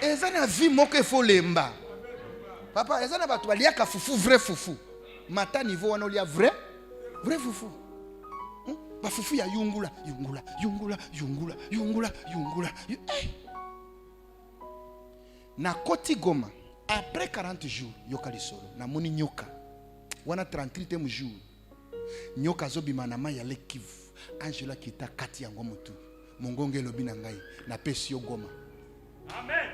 ezana vie moko efo lemba papa ezana bato baliaka fufu vrai fufu mata niveau wana olia vrai fufu ba fufu ya yungula na koti Goma après 40 jours yoka lisolo na moni nyoka wana 38e jour nyoka zobima na mai ya Lake Kivu Angela kita kati yango mutu. Mongonge lobi na ngai na pesi yo Goma. Amen.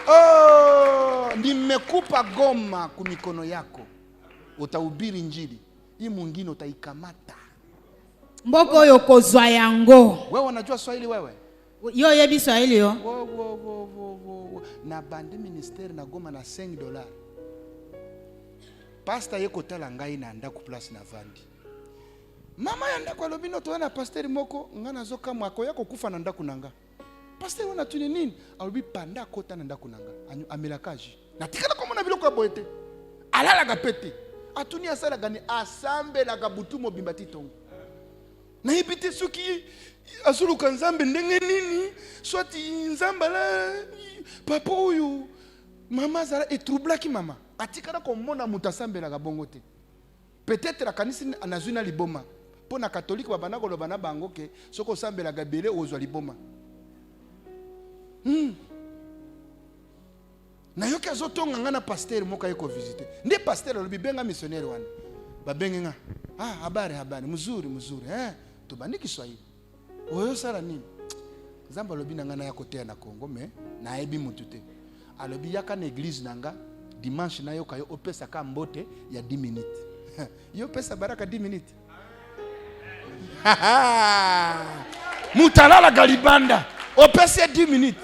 Oh, nimekupa Goma kumikono yako. Utahubiri injili. Hii mwingine utaikamata. Mboko yo kozwa yango. Wewe unajua Swahili wewe? Yo yebi Swahili yo. Wo. Na bande ministère na Goma na $5. Pastor yeko tala ngai na ndako place na vandi. Mama ya ndako alobino to na pasteur moko ngana zoka mwako yako kufa na ndako nanga. Pasteur wana tuni nini? Alobi panda kota na ndako nanga. Amelakaji. Na tikala komo na biloko boete. Alala kapete. Atuni asala gani asambe la kabutu mobimba titongo. Na ibite suki asulu kanzambe ndenge nini? Swati nzamba la papa oyo. Mama zala etroubla ki mama. Atikala komona mutasambe la kabongo te. Peut-être la kanisi anazuna liboma. Pona catholique babana ko lobana bango ke soko sambe la gabele ozwa liboma. Na yoki azotonga ngana pasteur moka yeko visiter. Nde pasteur alobi benga missionnaire wana. Ba benga. Habari mzuri. Tubandiki Swahili. Oyo sala nini? Zamba lobi na ngana yako te na Congo me na ebi mutu te. Alobi yaka na église nanga dimanche na yoka yo opesa ka mbote ya 10 minutes. Yo pesa baraka 10 minutes. Mutalala galibanda opesa 10 minutes.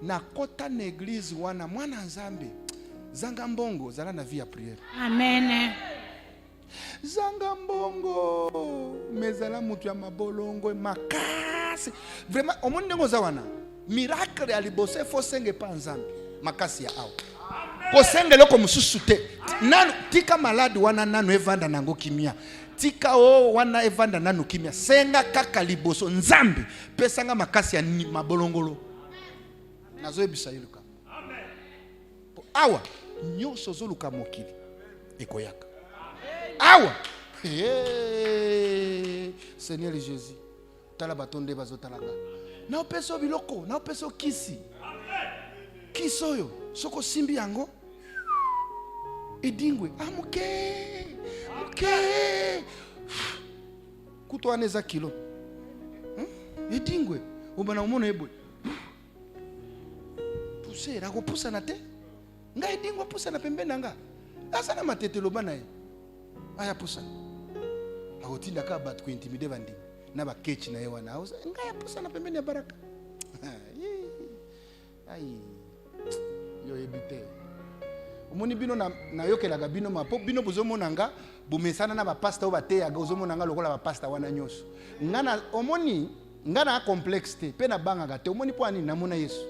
Na kota na église wana mwana nzambe zanga mbongo zala na vie ya prière. Amen. Zanga mbongo mezala mutu ya mabolongo makasi. Vraiment omoni ndengo za wana miracle ya libose fo senge pa nzambe makasi ya awo. Ko senge loko mususu te. Nanu tika maladi wana nanu evanda nango kimia. Tika wana evanda nanu kimia. Senga kaka liboso nzambe pesanga makasi ya mabolongolo. Nazo ebisa iluka. Amen. Awa nyoso zoluka mokili ekoyaka. Awa. Seigneur Jésus. Tala batonde bazotalanga. Na opeso biloko, na opeso kisi. Amen. Kisoyo soko simbi yango. Edingwe. Muke. Kuto aneza kilo. Edingwe. Ubana umono ebwe. Pusera ko pusa na te. Nga edingwe pusa na pembe nanga. Asa na matete loba na ye. Aya pusa. Agotinda ka bat ko intimide bandi. Na ba kechi na ye wana. Nga ya pusa na pembe na baraka. Ai. Yo ebite. Omoni bino na yokela ga bino mapo bino bozomona nga bomesana na ba pastor ba te ya gozomona nga lokola ba pastor wana nyoso. Ngana omoni ngana complexe te pe na banga ga te omoni po ani namona Yesu.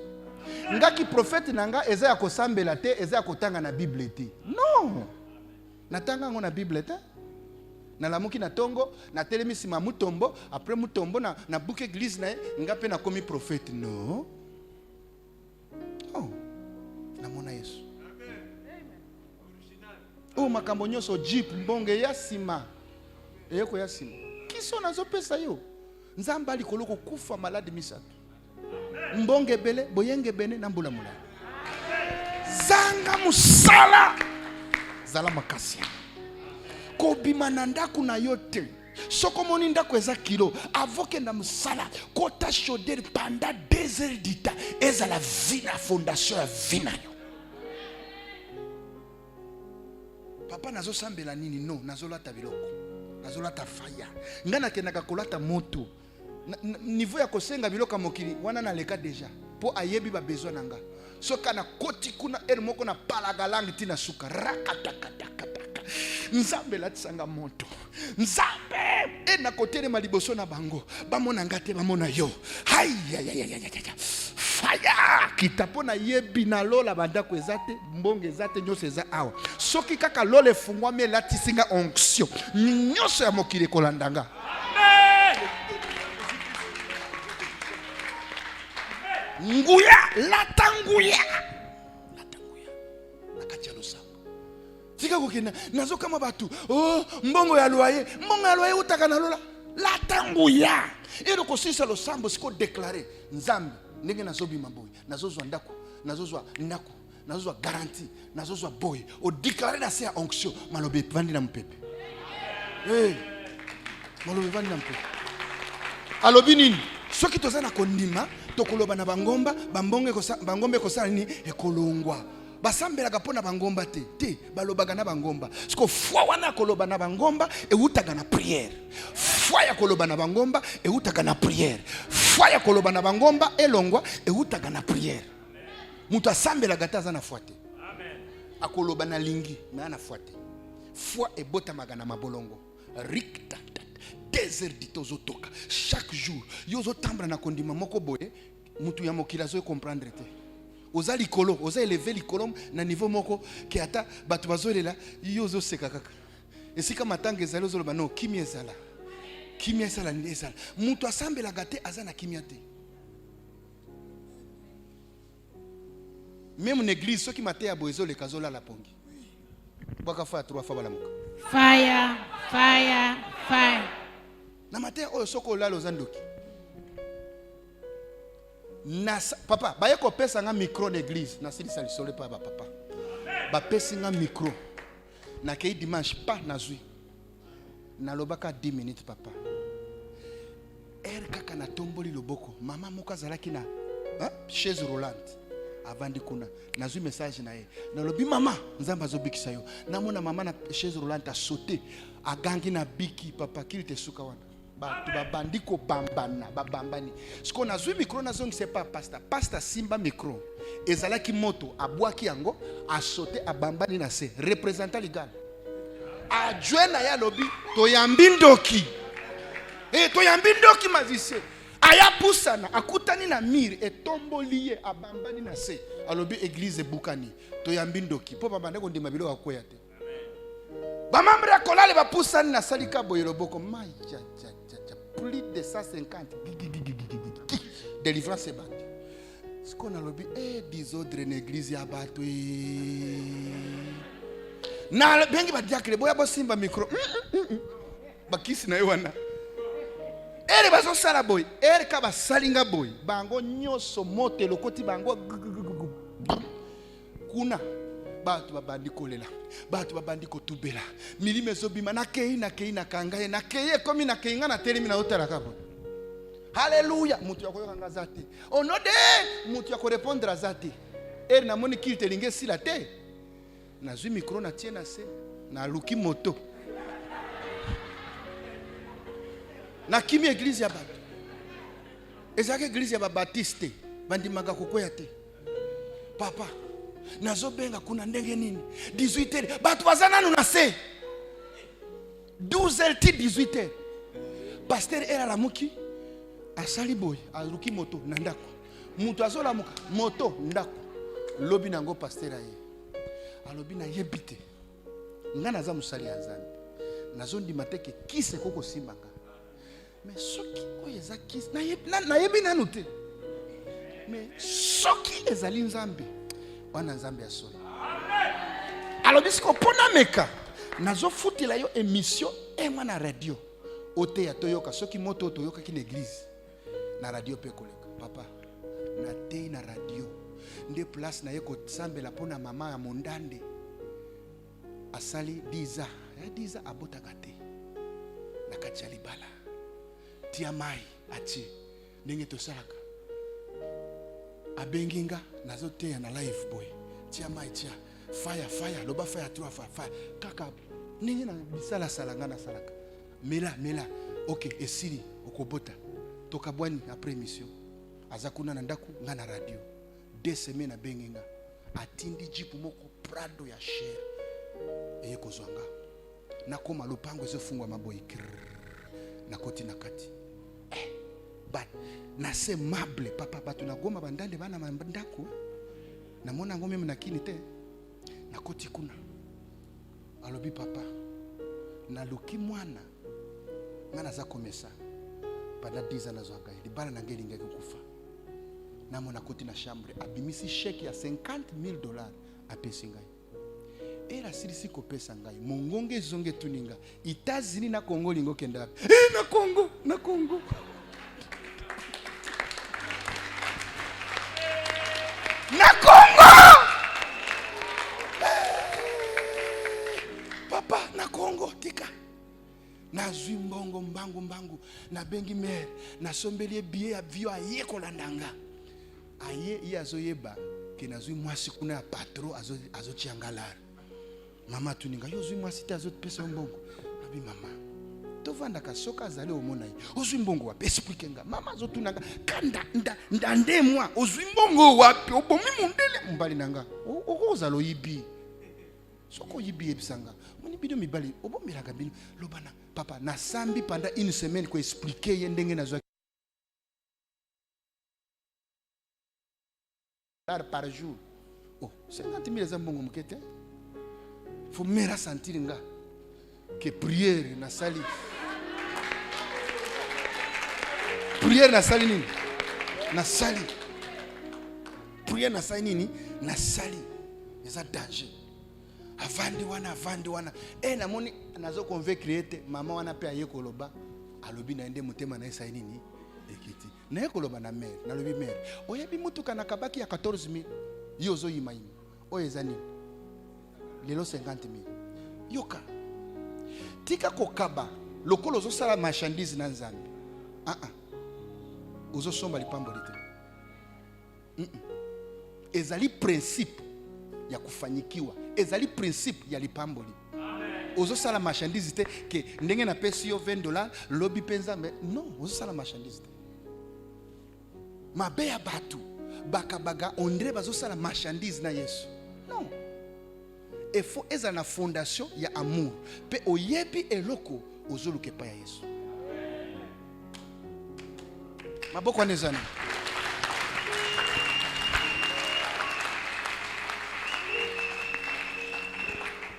Ngaki prophète nanga eza ya kosambela te eza ya kotanga na Bible te. Non. Natanga ngo na Bible te. Na lamuki na tongo na telemisi ma mutombo après mutombo na book église na ngape na komi prophète non. Oh. Namona Yesu. O makambo nyoso jeep mbonge ya sima. Eyeko ya sima. Kiso nazo pesa yo. Nzamba ali koloko kufa maladi misatu. Mbonge bele boyenge bene na mbula mula. Zanga musala. Zala makasi. Ko bimana ndaku na yote. Soko moni ndaku eza kilo avoke na musala kota shoder panda 2 heures d'ita eza la vina fondation ya vina yo. Papa nazo sambela nini no nazo lata biloko nazo lata faya ngana kenaka kolata moto niveau ya kosenga biloko mokili wana na leka deja po ayebi ba besoin nanga soka na koti kuna moko na palaga langi tina suka rakatakataka nzambe latisanga moto nzambe na kotele maliboso na bango bamona ngate bamona yo faya kitapona yebi na lola bandako ezate mbonge ezate nyoso eza awa soki kaka lole fungwa me latisinga onction nyoso ya mokili kolandanga. Amen. Nguya latanguya nakati ya losambo tika kokena nazo kama batu mbongo ya loyer utaka na lola latanguya ero kosisa losambo siko déclarer nzambe ndenge nazobi maboy nazozwa ndako nazozwa garantie nazozwa boy o déclarer na se onction malobe vandi na mpepe Hey, malobi vani na mpe. Alobi nini? Soki toza na kondima, tokoloba na bangomba, bangombe kosala nini ekolongwa. Basambelaka pona bangomba te, balobaka na bangomba. Siko foi wana koloba na bangomba eutaka na prière. Foi ya koloba na bangomba eutaka na prière. Foi ya koloba na bangomba elongwa eutaka na prière. Mutu asambelaka ta za na foi te. Amen. Akoloba na lingi na na foi te. Foi ebotamaka na mabolongo. Rikta désert tozotoka chaque jour yozo tambra na kondima moko boye mutu ya mokila zo comprendre te. Oza likolo, oza élevé likolo na niveau moko ki ata batu bazolela yozo seka kaka. Esika matanga ezali ozoloba no kimia ezala. Kimia ezala ni ezala. Mutu asambela gate azana kimia te. Même une église ceux qui maté ya boezo le kazola la pongi. Baka fa 3 fois balamuka. Fire, fire, fire. Na matin oyo soko lalo zandoki. Papa, baye ko pesa nga micro l'église, na sili sali sole pa ba papa. Ba pesi nga micro. Na kei dimanche pas nazui. Na lobaka 10 minutes papa. Kaka na tomboli loboko, mama moka zalaki na chaise roulante. Avandi kuna nazui message na ye. Na lobi mama, nzamba zo bikisa yo. Na mona mama na chaise roulante a sauté, a gangi na biki papa kili te suka wana. Ba babandiko bambana babambani. Siko nazui micro na zongi c'est pas pasta simba micro. Ezalaki moto abwaki yango a sauté a bambani na se représentant légal. A juena ya lobi to yambindoki. To yambindoki mazise. Aya pusana akutani na mire etomboliye abambani na se. Alobi église bukani to yambindoki. Po baba ndeko ndima bilo akoya te. Ba membre ya kolale ba pusani na salika boyeloboko mai cha plus de 150 délivrance bat. Ce qu'on a lobby désordre en église ya bato na bengi ba diakre boya bo simba micro ba kisi na yowana ere bazo sala boy ere ka ba salinga boy bango nyoso mote lokoti bango kuna batu babandi kolela batu babandi kotubela milime ezobima na kei na kangaye na kei komi na kei nga na telemi na otala kapo. Haleluya, mutu ya koyoka zate onode mutu ya korepondre zate ere na moni kilte linge sila te na zui micro na tie na se na luki moto na kimi église ya bato ezaka église ya ba baptiste bandimaka kokoya te papa nazobenga kuna ndenge nini 18h bato bazana na se 12h ti 18h pasteur era la muki asali boy aluki moto na ndako mutu azola muka moto ndako lobi nango pasteur aye alobi na yebite ngana za musali azani nazondi mateke kise koko simbanga mais soki oyeza kise na yebi nanu te mais soki ezali nzambe wana nzambe ya solo alobi siko pona meka nazo futila yo émission emwa na radio ote ya toyoka soki moto toyoka ki na église na radio pe koleka papa na tei na radio nde place na yeko sambela pona mama ya mondande asali 10 abotaka te na kati ya libala tia mai ati ndenge tosalaka abenginga nazo teya na live boy tia mai tia fire loba fire 3 fire kaka ndenge na bisala salanga na salaka mela ok esili okobota tokabwani après émission azakuna na ndaku nga na radio 2 semaines na benginga atindi jipu moko prado ya cher eye kozwanga nakoma lopango ezofungwa maboyi na koti na kati but na se mable papa bato na goma bandande bana mandako na mona ngome mna kini te na koti kuna alobi papa na luki mwana ngana za komesa bana 10 ans nazo akaye libala na ngeli ngeke kufa na mona koti na chambre abimisi chèque ya $50,000 apesi ngai era silisi kopesa ngai mongonge zonge tuninga États-Unis na Congo lingo kenda na Congo na Congo papa na Congo tika na bengi mère na sombeli billet avion aye kolandanga aye ye azoyeba ke nazui mwasi kuna ya patro azo chiangalara mama tuninga yo zui mwasi te azo pesa mbongo nabi mama tovanda kasoka azali omona ye ozui mbongo wapi explique nga mama azotunanga kanda ndande mwa ozui mbongo wapi obomi mundele mbali nanga okozalo yibi soko yibi ebisanga moni bido mibali obomelaka bino lobana papa na sambi pendant une semaine ko expliquer ye ndenge nazwa par jour 50 000 za mbongo mukete faut mera sentir nga que prière na sali prière na sali nini na sali prière na sali nini na sali eza danger avandi wana namoni nazo convaincre ete mama wana pe aye koloba alobi na ende mutema na esa nini ekiti na ye koloba na mère na lobi mère oyebi mutuka na kabaki ya 14 000 yo zo yimayima oyo eza nini lelo 50 000 yoka tika kokaba lokolo zo sala marchandise na nzambe ozo somba lipamboli te ezali principe ya kufanyikiwa ezali principe ya lipamboli ozo sala marchandise te ke ndenge na pesi yo $20 lobi penza mais non ozo sala marchandise te mabe ya batu bakabaga ondre bazo sala marchandise na Yesu non il faut eza na fondation ya amour pe oyebi eloko ozoluke pa ya Yesu maboko anezana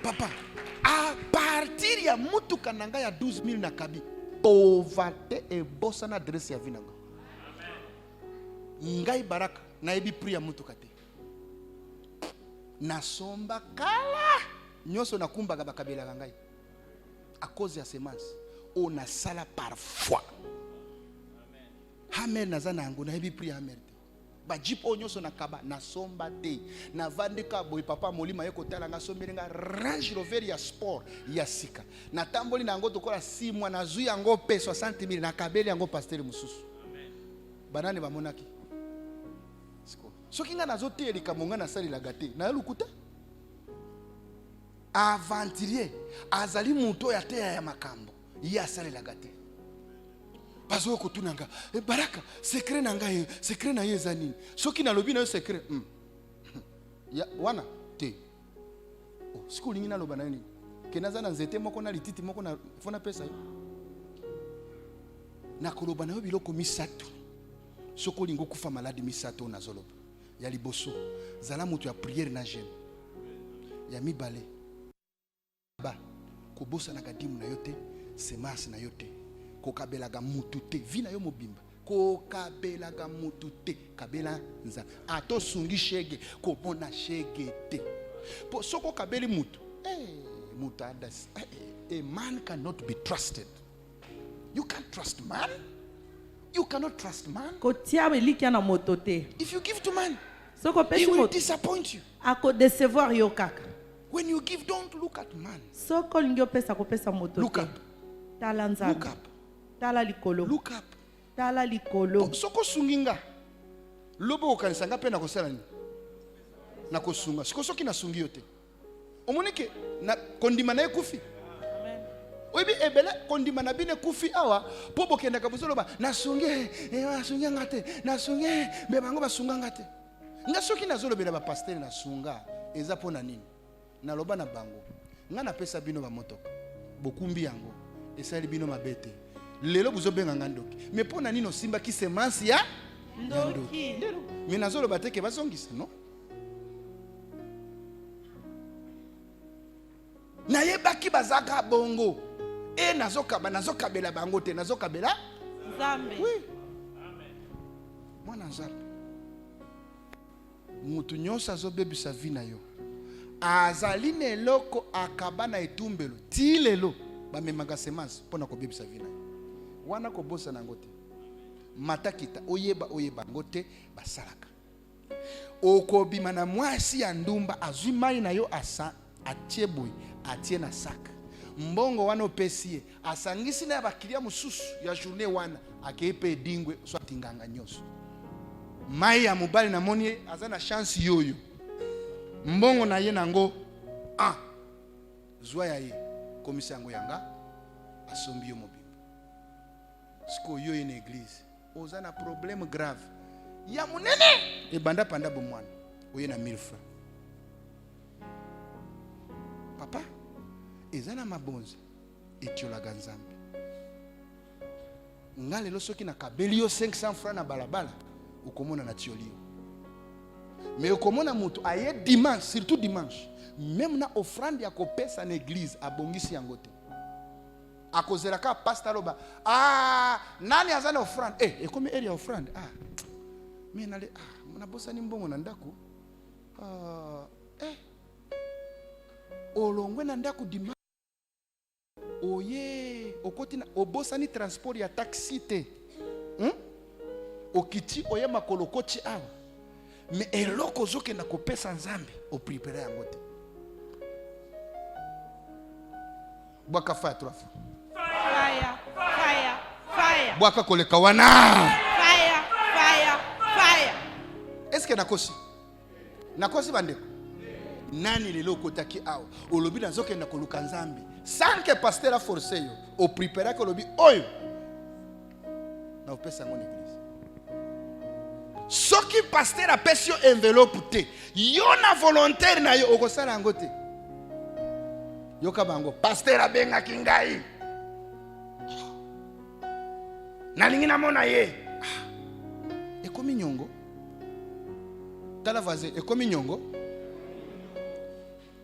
papa à partir ya mutuka nanga ya 12 000 na kabi pauvreté et bossa na adresse ya vinanga ngai baraka na ebi pri ya mutuka te na somba kala nyoso na kumbaga bakabela ngai à cause ya semence on a sala parfois amen nazana yango na ebi pri amen ba jip onyoso na kaba na somba te na vandika boy papa molima yeko tala nga sombelenga Range Rover ya sport ya sika na tamboli na ngo tokola 6 mois na zui yango pe 60 000 na kabeli yango pasteur mususu banane ba monaki siko soki nga nazote elikamonga na sali la gate na lukuta aventurier azali muto ya te ya makambo ya sali la gate bazo ko tunanga baraka secret nanga ye secret na yeza nini soki na lobi na yo secret ya wana te siku lingi na loba na nini kenaza na nzete moko na lititi moko na fona pesa yo na koloba na yo biloko misatu soko lingo kufa maladi misatu na zoloba ya liboso zala mutu ya prière na jeûne ya mibale ba kobosa na kadimu na yote semence na yote kokabelaga mutu te vina yo mobimba kokabelaga mutu te kabela nza ato sungi shege komona shege te po soko kabeli mutu mutu adas a man cannot be trusted. You can't trust man. You cannot trust man. Kotia beliki na moto te. If you give to man, Soko he pesi will moto. disappoint you. Ako décevoir yo kaka. When you give, don't look at man. Soko lingyo pesa ko pesa moto. Look te. up. Tala nzambe. Look up. Tala likolo. Look up. Tala likolo. Soko sunginga. Lobo okanisanga pe na kosala ni. Na kosunga. Siko soki na sungi yote. Omoneke na kondima na kufi. Oyebi ebele kondima na bine kufi awa pobo kenda kabuzolo ba nasunge nasunge ngate nasunge be bango basunga ngate nga soki nazolo bela ba pasteur na sunga eza pona nini na loba na bango nga na pesa bino ba motoka bokumbi yango esali bino mabete lelo buzo benga ngandoki me pona nino simba ki semence ya Ndoki. me nazolo bateke bazongisa no na yebaki bazaka bongo e nazokabela bango te nazokabela Nzambe. oui amen mwana nzambe mutu nyonso azobebisa vi na yo azali na eloko akaba na etumbelo ti lelo bamemaka semence mpona kobebisa vi na yo wana kobosa nango te matakita oyeba ngo te basalaka okobima na mwasi ya ndumba azwi mai na yo asa atie boye atie na saka mbongo wana opesi ye asangisi na bakilia mususu ya journée wana akeipe dingwe so atinganga nyoso mai ya mobali na moni aza na chance yoyo mbongo na ye nango zwa ya ye komisa yango yanga asombi yo mobimba siko yo une église oza na problème grave ya munene ebanda panda bomwana oye na 1000 francs papa ezana mabonza etiolaga nzambe nga lelo soki na kabeli yo 500 francs na balabala ukomona na tiolio mais ukomona mutu aye dimanche surtout dimanche même na offrande ya kopesa na église abongisi yango te akozela ka pastor loba nani azana offrande ekomi area offrande mais nale mona bosa ni mbongo na ndako olongwe na ndako dimanche oye okoti na obosani transport ya taxi te okiti oye makolokoti awa mais eloko zoke na kopesa nzambe oprepare yango te bwaka fire 3 fois Fire. bwaka koleka wana Fire. est-ce que nakosi bandeko nani lelo okotaki awa olobi nazokenda koluka nzambe sans que pasteur a forcé yo oprepare ko lobi oyo na opesa yango na église soki pasteur apesi yo enveloppe te yo na volontaire na yo okosala yango te yoka bango pasteur abengaki ngai nalingi namona ye ekomi nyongo tala vaze ekomi nyongo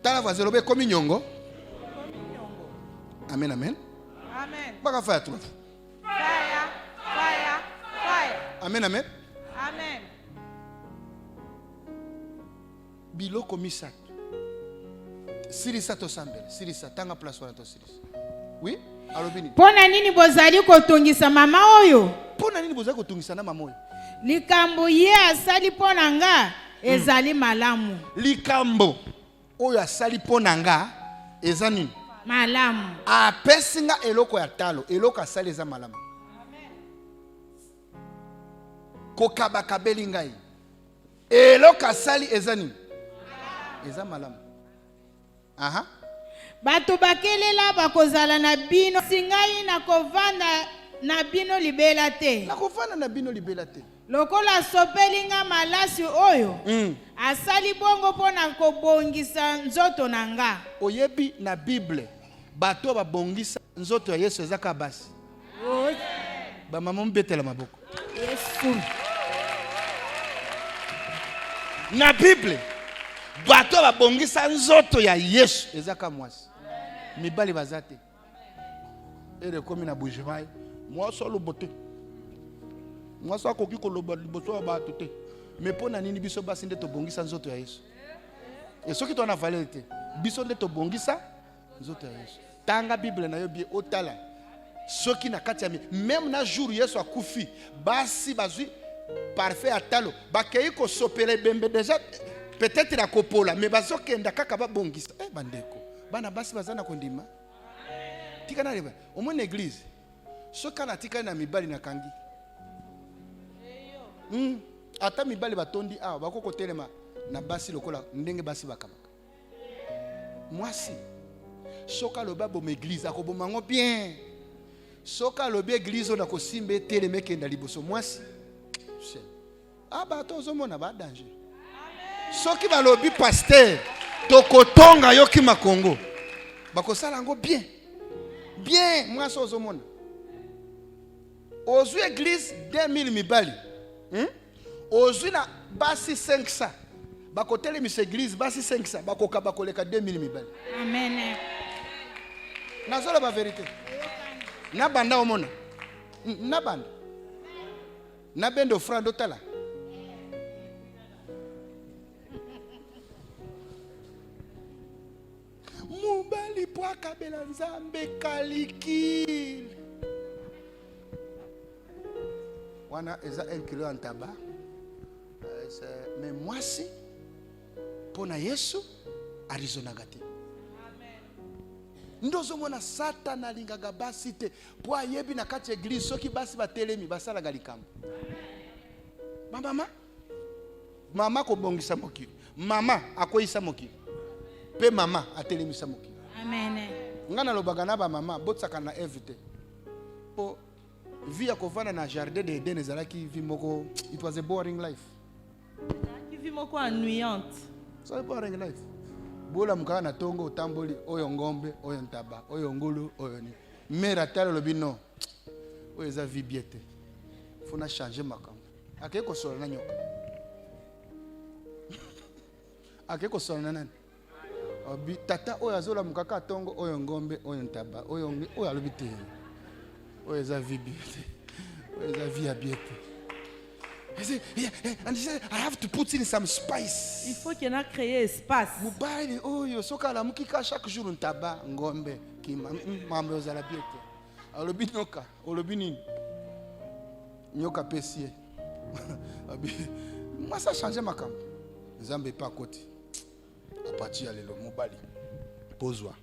tala vaze lobe ekomi nyongo amen Amen. baka fire 3 Fire. amen Amen. biloko misato sirisa tosambela sirisa tanga place wana to sirisa oui alobini Pona nini bozali kotungisa mama oyo? pona nini bozali kotungisa na mama oyo Likambo ye asali pona nga ezali malamu. likambo oyo asali pona nga eza nini Malamu. apesi nga eloko ya talo eloko asali eza malamu kokabakabeli ngai eloko asali eza nini eza malamu Bato bakelela bakozala na bino singai na kovanda na bino libela te. nakovanda na bino libela te Lokola sopeli nga malasi oyo asali bongo pona kobongisa nzoto na nga. oyebi na bible bato babongisa nzoto ya yesu ezaka basi bamama mbetela maboko Yesu. na bible bato babongisa nzoto ya yesu ezaka mwasi mibali baza te erekomi na bougerai mwasi alobo te mwasi akoki koloba liboso ya bato te me mpo na nini biso basi nde tobongisa nzoto ya yesu soki tona valeur te biso nde tobongisa nzoto ya yesu tanga bible na yo bie otala soki na kati ya même na jour yesu akufi basi bazwi parfait ya talo bakei kosopela ebembe déjà peut-être na kopola mais bazokenda kaka babongisa bandeko bana basi baza na kondima tika na leba omona église soki kana tika na mibali na kangi ata mibali batondi awa bakoko telema na basi lokola ndenge basi bakamaka mwasi soka loba bom église akoboma ngo bien soka lobi église na kosimbe teleme kenda liboso mwasi bato ozomona ba danger soki balobi pasteur tokotonga yoki makongo bakosala ngo bien mwasi ozomona ozwi église 2000 mibali ozwi na basi 500 bakotelemisa église basi 500 bakoka bakoleka 2000 mibali Amen. nazola ba vérité na banda omona na banda na bendo frando tala mobali po akabela nzambe kalikile wana eza 1 kilo ya ntaba me mwasi mpo na yesu arizonaka te ndozo mona Satan alingaga basi te po ayebi na kati église soki basi batelemi basala likambo. Mama ko bongisa mokili. Mama akoyisa mokili. Pe mama atelemisa mokili. Amen. Ngana lobaka na ba mama botsaka na invité. Po vie ya kovana na jardin de Eden ezalaki vie moko, it was a boring life. Vie moko ennuyante. So a boring life. Bola mukaka na tongo utamboli oyo ngombe, oyo ntaba, oyo ngulu, oyo ni. Mera talo lobi no. Oyo eza vie biete. Fona changer makambo. Akeko sola na nyoka. Akeko sola na nani? Obi tata oyo azola mukaka tongo oyo ngombe, oyo ntaba, oyo alobi te. Oyo eza vie biete. Oyo eza vie ya biete. And he said, I have to put in some spice. Il faut qu'il y ait créé espace. Mubali oyo soka la mukika chaque jour ntaba ngombe kima mambo za la biete. Alobi nyoka, olobi nini? Nyoka pesie. Moi ça changer makambo. Nzambe pa koti. Apati ya lelo mubali. Pozwa.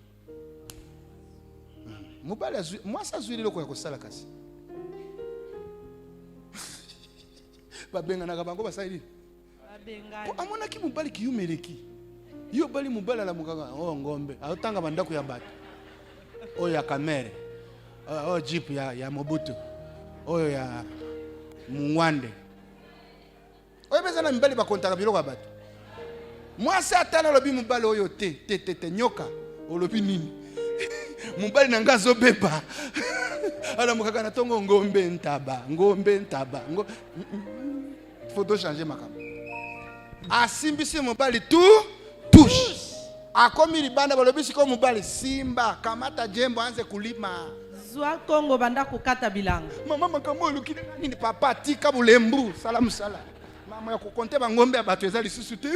Mubali moi ça zuili loko ya kosala kasi. Babenga na bango basaidi. Babenga. Amona ki mubali ki yumeleki. Yo bali mubala la mukanga o ngombe. Atanga bandako ya bato. Oyo ya kamere. Oyo jeep ya Mobutu. Oyo ya Mwande. Oyo beza na mbali ba kontaka biloko ya bato. Moi ça atala lobi mubali oyo te nyoka. Olobi nini? Mubali na ngazo beba. Ala mukaka na tongo ngombe ntaba. Faut donc changer ma cam. Asimbisi mobali tout touche. Akomi libanda balobisi ko mobali simba kamata jembo anze kulima. Zwa Kongo banda kukata bilanga. Mama makambo lukini nini papa tika bulembu salamu sala. Mama ya kukonte bangombe ya bato ezali susu te.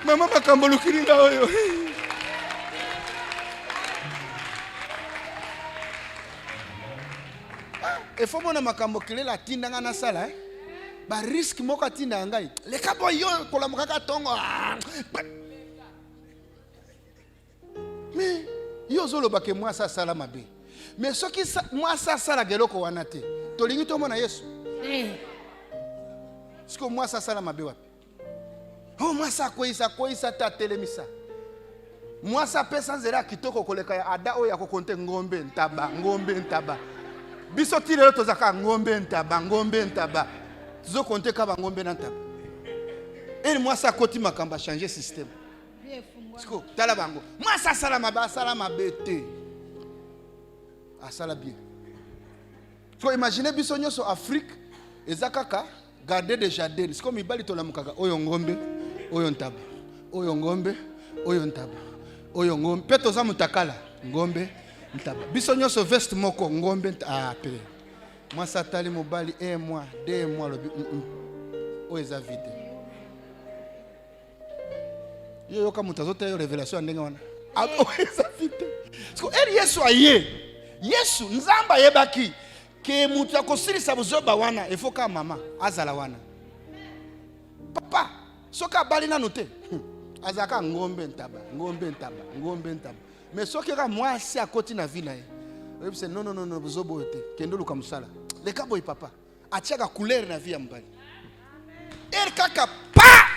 Mama makambo lukini nga oyo. Il faut que makambo kile la tinda nga na sala ba risque moko tinda ngai le kabo yo kola mukaka tongo mais yo zolo ba ke moi ça sala mabe mais soki moi ça sala geloko wana te tolingi to mona Yesu parce que moi ça sala mabe wapi oh moi ça koisa ta telemisa moi ça pesa nzela kitoko koleka ya ada oya ko konte ngombe ntaba biso tile to zaka ngombe ntaba zo konte ka ba ngombe ntaba et moi ça koti makamba changer système siko tala bango moi ça sala mabete asala bien so imaginez biso nyoso Afrique ezakaka garder des jardins siko mibali to la mukaka oyo ngombe ntaba oyo ngombe peto za mutakala ngombe ntaba biso nyoso veste moko ngombe pe moi ça tali mobali 1 mois 2 mois lobi o eza vide yo yoka mutazote yo révélation ndenge wana o eza vide parce que Yesu nzamba yebaki ke mutu akosilisa buzoba wana il faut ka mama azala wana papa soka bali nanu te azaka ngombe ntaba mais soki ka moi si akoti na vie na ye c'est non buzobo te kendo luka musala le kabo papa atiaka couleur na vie ya mbali kaka pa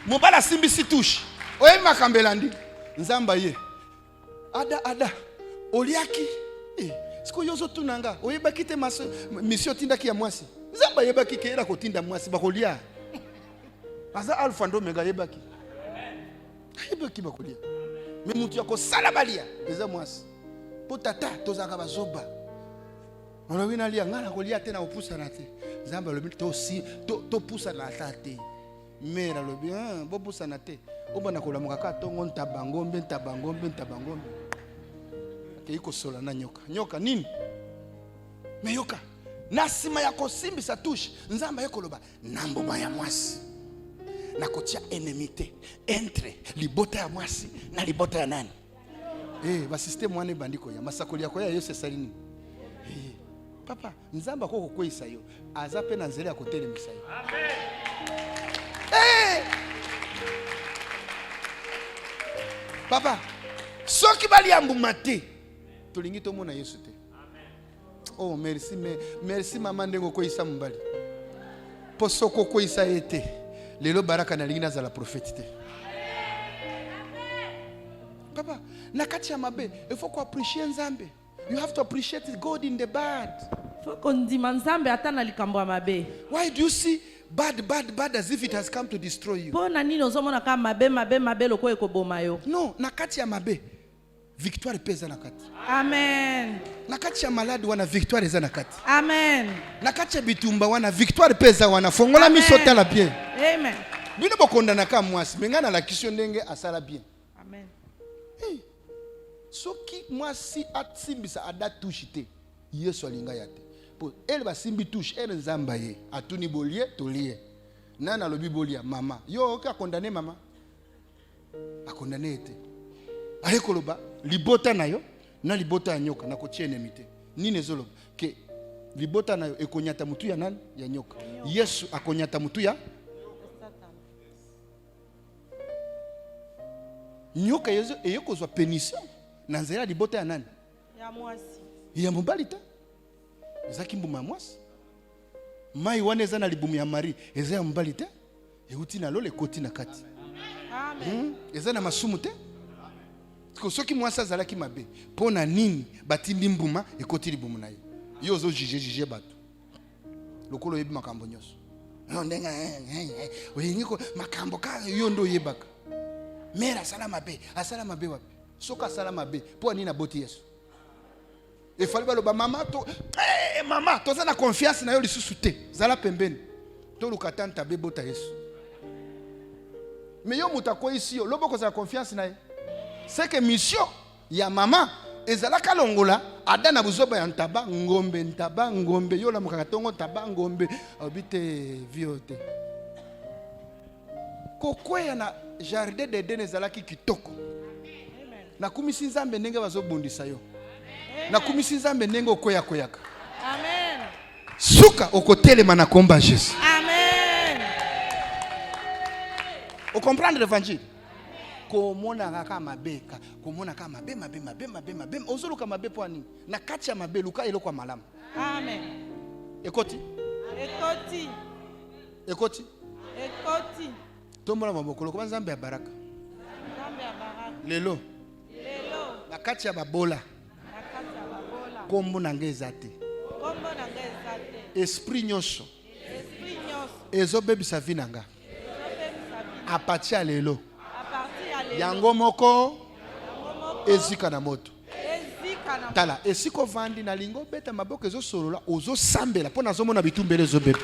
mobala simbisi touche oye makambelandi nzamba ye ada oliaki siko yozo tunanga oyebaki te mission tindaki ya mwasi nzamba yebaki ke era kotinda mwasi bakolia aza alpha ndo mega yebaki bakolia mais mutu yako sala balia eza mwasi po tata tozaka bazoba on wina lia ngala kolia te na opusa na te nzamba lobi to pusa na tate mera lobi bo pusa na te obana kola mukaka tongo ntabangombe iko sola na nyoka nini meyoka nasima yako simbi sa touche nzamba yekoloba namboma ya mwasi nakotia enemite entre libota ya mwasi na libota ya nani ba system wane bandiko ya masakoli yako ya Yesu salini papa nzamba koko kwisa yo aza pe na nzela ya kotelemisa yo amen Papa, soki bali ambuma te, tolingi tomona Yesu te. Oh, merci, merci maman ndengo ko isa mbali. Po soko ko isa ete. Lelo baraka na lingi na la prophète te. Papa, nakati ya mabe, il faut ko appreciate Nzambe. You have to appreciate God in the bad. Faut qu'on dise Nzambe atana likambo mabe. Why do you see bad as if it has come to destroy you? Po na nini ozomona ka mabe loko ekoboma yo? No, nakati ya mabe. Victoire pesa nakati. Amen. Nakati ya maladi wana victoire eza nakati. Amen. Nakati ya bitumba wana victoire pesa wana fongola misota la bien. Amen. Bino bokondana ka mwasi mengana la kisio ndenge asala bien. Amen. Hey. Soki mwasi atsimbisa ada touche Yesu alinga yate. Po elle ba simbi touche elle nzamba ye atuni bolie tolie. Nana lobi bolia mama. Yo ka condamner mama. A condamner ete. Ayekoloba libota nayo na libota ya nyoka na kotia enemite. Nini ezoloba ke libota nayo ekonyata mutu ya nani ya nyoka. Yesu akonyata mutu ya nyoka yezo eyokozwa pénition na nzela libota ya nani ya mwasi ya mobali ta ezaki mbuma mwasi mai wana eza na libumu ya mari eza ya mobali te euti na lole koti na kati. Amen. Eza na masumu te soki mwasi azalaki mabe pona nini batindi mbuma ekoti libumu na ye yo ozo juge bato lokolo yebi makambo nyonso ndenga oyingiko makambo ka yo ndo yebaka mera asala mabe wapi soka asala mabe po nini aboti Yesu efali baloba mama to mama toza na confiance na yo lisusu te zala pembeni to lukatanta bebota Yesu mais yo mutako ici yo loboko za confiance na ye c'est que mission ya mama ezalaka longola ada na buzoba ya ntaba ngombe yo la mukaka tongo ntaba ngombe obite viote kokweya na jardin d'Eden ezalaki kitoko. Na kumisi Nzambe ndenge bazobundisa yo. Na kumisi Nzambe ndenge okoya koyaka. Amen. Suka okotelema na komba Jésus. Amen. O comprendre l'évangile? Komona kaka mabeka, komona kama mabe. Ozoluka mabe po ani? Na kati ya mabe luka eloko malamu. Amen. Ekoti. Tombola mabokolo kwa Nzambe ya baraka. Lelo. Na kati ya babola. Kombo na ngeza te. Esprit nyonso. Ezobebisa vi nanga. Apati ya lelo. Yango moko ezika na moto. Tala esiko vandi na lingo beta maboko ezo solola ozo sambela pona zomona bitumbele zo bebe.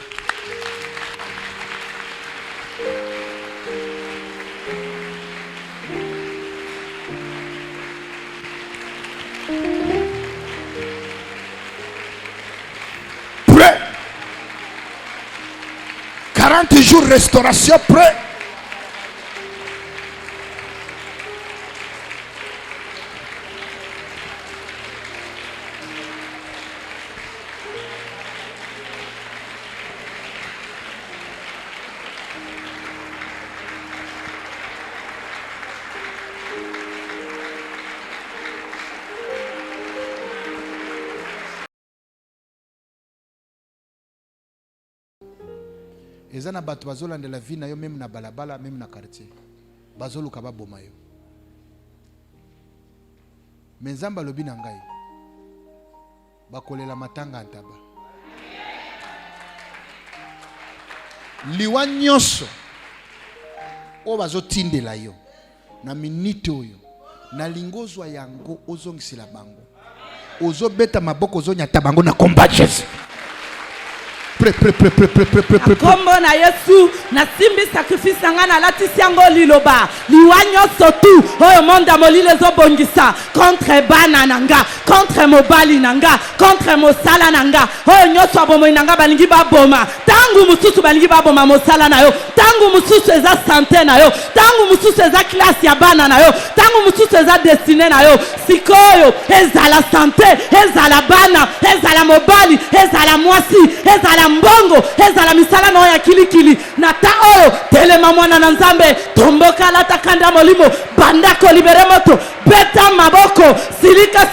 Prêt. 40 jours restauration prêt. Ezana batu bazolanda la vie na yo même na balabala même na quartier. Bazoluka baboma yo. Menzamba lobi na ngai. Bakolela matanga ntaba. Liwa nyonso o bazotindela yo na minute oyo na lingozwa yango ozongisila bango. Ozobeta maboko ozonyata bango na combat Jésus. Kombo na Yesu na simbi sacrifice nga na latisi yango liloba liwa nyonso tu oyo monda molile zobongisa contre bana nanga contre mobali nanga contre mosala nanga oyo nyonso abomoi nanga balingi baboma tangu mususu balingi baboma mosala na yo tangu mususu eza santé na yo tangu mususu eza classe ya bana na yo tangu mususu eza destiné na yo sikoyo ezala santé ezala bana ezala mobali ezala mwasi ezala mbongo ezala misala na ya kilikili na ta oyo telema mwana na nzambe tomboka lata kanda molimo bandako libere moto beta maboko silika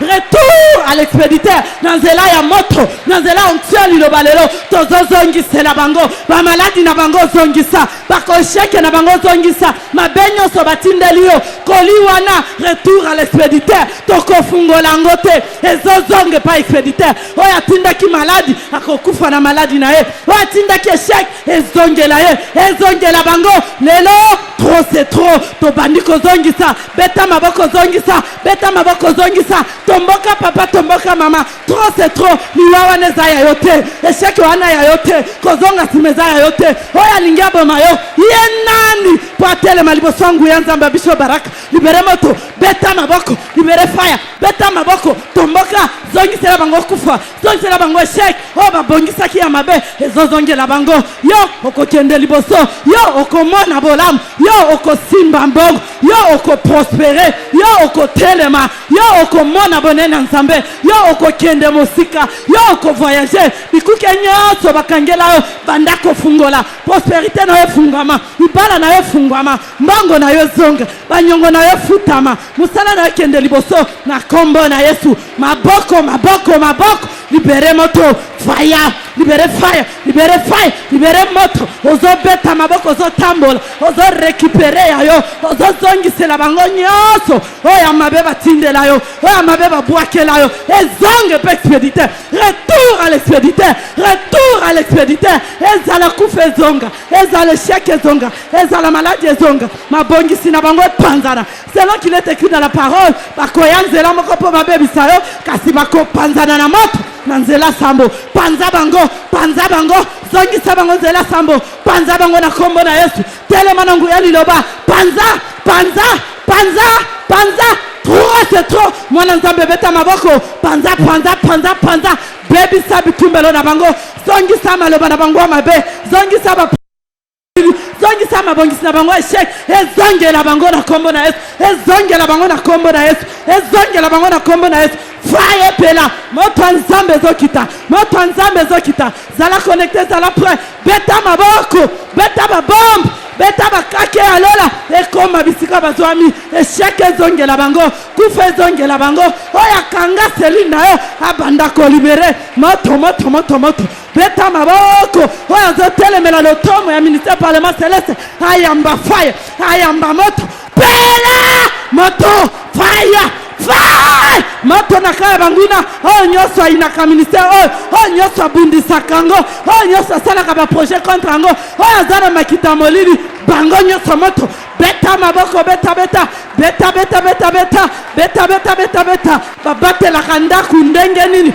retour à l'expéditeur na nzela ya moto na nzela onction lilobalelo tozozongisela bango bamaladi na bango zongisa bakosheke na bango zongisa mabenyo so batindelio koliwana retour à l'expéditeur tokofungola ngote ezozonge pa expéditeur oya tindaki maladi akokufa na maladi na ye oya tindaki échec ezongela ye ezongela bango lelo trop c'est trop to bandiko zongisa beta maboko zongisa beta maboko zongisa tomboka papa tomboka mama trop c'est trop liwawa neza ya yote échec wana ya yote kozonga simeza ya yote oya lingabo mayo ye nani patele malibosangu ya nzamba bisho baraka libere moto beta maboko libere fire beta maboko tomboka zongisela bango kufa zongisela bango échec o babongisa ki ya mabe ezozongela bango yo okokende liboso yo okomona bolamu yo okosimba mbongo yo okoprospere yo okotelema yo okomona bonene nzambe yo okokende mosika yo okovoyager bikuke nyonso bakangela yo bandako fungola prosperité na yo fungama ibala na yo fungama mbongo na yo zonga banyongo na yo futama musala na yo kende liboso na kombo na Yesu maboko libere moto fire libere moto ozobeta maboko ozotambola ozorekipere yayo ozozongisela bango nyonso oya mabe batindela yo oya mabe babwakela yo ezonge pe expéditeur retour à l'expéditeur ezala kufa ezonga ezala échec ezonga ezala maladie ezonga mabongisi na bango epanzana selon qu'il est écrit dans la parole bakoyanzela moko po babebisa yo kasi bakopanzana na moto na nzela sambo panza bango zongisa bango nzela sambo panza bango na kombo na Yesu telema na nguya liloba panza trop c'est trop mwana nzambe beta maboko panza baby sabi tumbelo na bango zongisa maloba na bango mabe zongisa ba zongisa mabongisi na bango échec ezongela bango na kombo na Yesu ezongela bango na kombo na Yesu ezongela bango na kombo na Yesu fire pela moto nzambe zokita zala connecté zala prêt beta maboko beta babombe beta bakake alola ekoma bisika bazwami échec ezongela bango kufa ezongela bango oya kanga selina yo abanda ko libere moto beta maboko oya zotelemela lotomo ya ministère parlement céleste ayamba fire ayamba moto pela moto fire moto na kaya banguna oyo nyonso ayinaka ministère oyo nyonso abundisaka yango oyo nyonso asalaka baprojet contre yango oyo aza na makita molili bango nyonso moto beta maboko beta babatelaka ndaku ndenge nini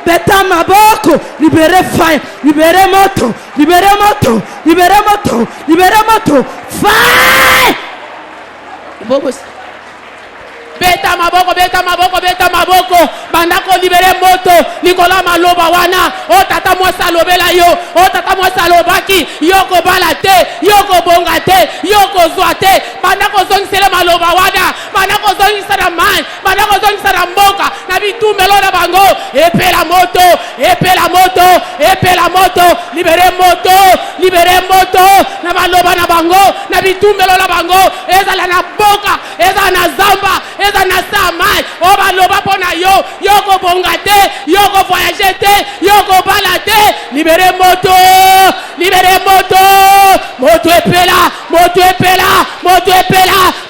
beta maboko libere fire libere moto fire beta maboko bandako libere moto nikola maloba wana o tata mwasa lobela yo o tata mwasa lobaki yoko balate yoko bongate yoko zwate bandako zongisela maloba wana bandako zongisela man bandako zongisela mboka na bitumbelo na bango epela moto libere moto na maloba na bango na bitumbelo na bango ezala na mboka ezala na zamba eza na samai o baloba pona yo yoko bongate yoko voyager te yoko balate libere moto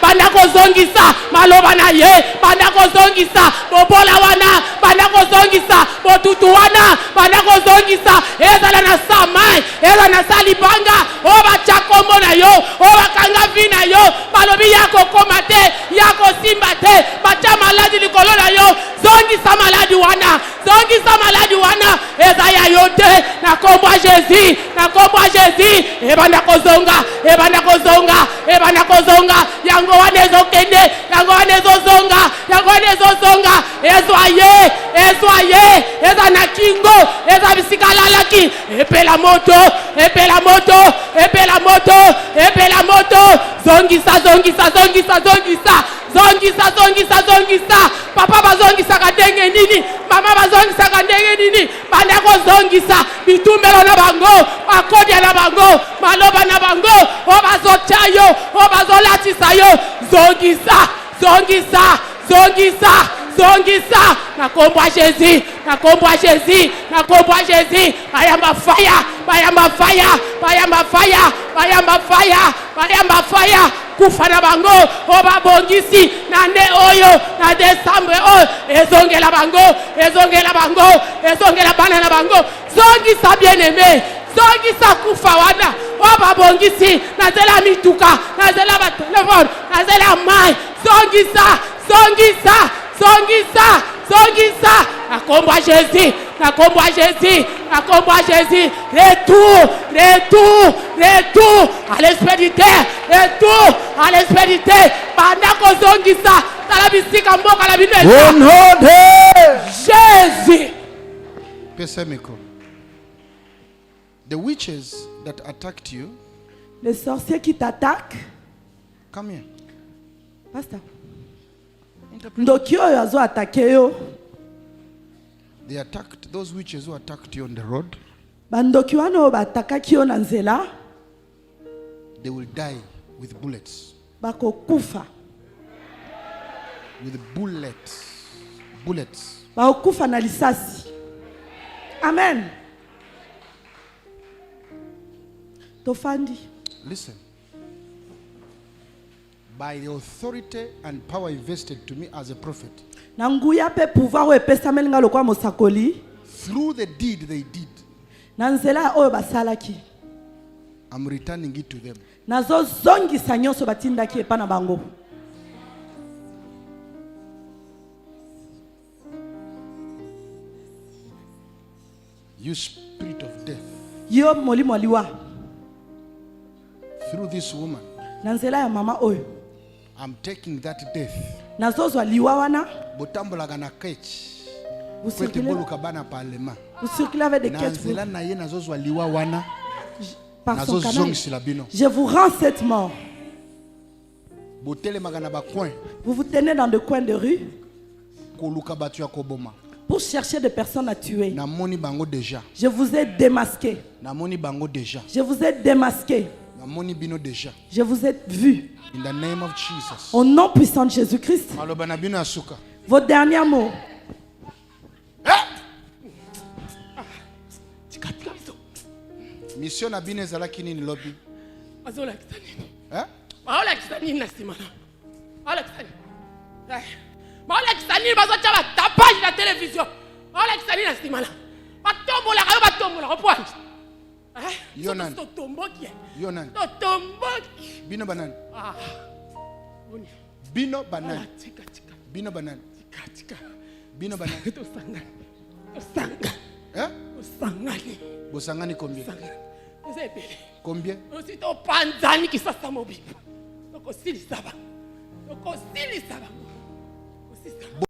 bandako zongisa maloba na ye bandako zongisa bobola wana bandako zongisa botutu wana bandako zongisa ezala na samai ezala na salibanga o bachakombo na yo o bakanga vina yo balobi yako koma te yako simba te bacha maladi likolo na yo zongisa maladi wana eza ya yo te na kombo Jésus ebanda kozonga yango wana ezokende yango wana ezozonga ezwaye eza na kingo eza bisika lalaki epela moto zongisa zongisa zongisa zongisa papa bazongisaka ndenge nini mama bazongisaka ndenge nini bandeko zongisa bitumelo na bango makodia na bango maloba na bango obazotya yo obazolatisa yo zongisa zongisa zongisa zongisa na kombo ya Jésus na kombo ya Jésus na kombo ya Jésus bayamba fire bayamba fire bayamba fire bayamba fire bayamba fire kufa na bango obabongisi na nde oyo na Desembre oyo ezongela bango ezongela bana na bango zongisa bien-aimé zongisa kufa wana obabongisi na zela mituka na zela ba telefone na zela mai zongisa zongisa zongisa zongisa na kombo ya Jésus na kombo ya Jésus na kombo ya Jésus retour à l'expéditeur retour à l'expéditeur bandako zongisa tala bisika mboka la bino Jésus Pesa micro. The witches that attacked you, Les sorciers qui t'attaquent. come here. Pasteur. Ndoki oyo azo attaqué yo. They attacked those witches who attacked you on the road. Bandoki wana oyo batakaki yo na nzela. They will die with bullets. Bakokufa. With bullets. Bullets. Bakokufa na lisasi. Amen. Tofandi. Listen. By the authority and power invested to me as a prophet, Na nguya pe pouvoir oyo epesameli nga lokwa mosakoli. through the deed they did, Na nzela oyo basalaki. I'm returning it to them. Nazozongisa nyonso batindaki epa na bango. You spirit of death, Yo molimo aliwa. through this woman, Na nzela ya mama oyo. I'm taking that death. Nazozwa liwa wana. Botambolaka na kech. Vous Kwete circulez, boluka bana parlement. vous circulez avec des Na quêtes. nzela na ye nazozwa liwa wana. Par son canal. Nazozongisila bino. Je vous rends cette mort. Botelemaka na bacoin. Vous vous tenez dans des coins de rue Koluka batu ya koboma. pour chercher des personnes à tuer. Namoni bango déjà. Je vous ai démasqué. Namoni bango déjà. Je vous ai démasqué. Namoni bino déjà. Je vous ai vu. In the name of Jesus. Au nom puissant de Jésus-Christ. Maloba na bino asuka. Vos derniers mots. Tikatika biso Mission na bino ezalaki nini lobby? bazolakisa nini Eh? baolakisa nini na nsima na baolakisa nini baolakisa nini bazotya batapage na televizio baolakisa nini na nsima na batombolaka yo batombolaka po anje Yo nani? totomboki Yo nani? totomboki Bino banani? oni Bino banani? tikatika Bino banani? tikatika Bino banani? tosangani Eh? tosangani Bosangani combien? tosangani eza ebele Combien? osi topanzani kisasa mobimba tokosilisa bango tokosilisa bango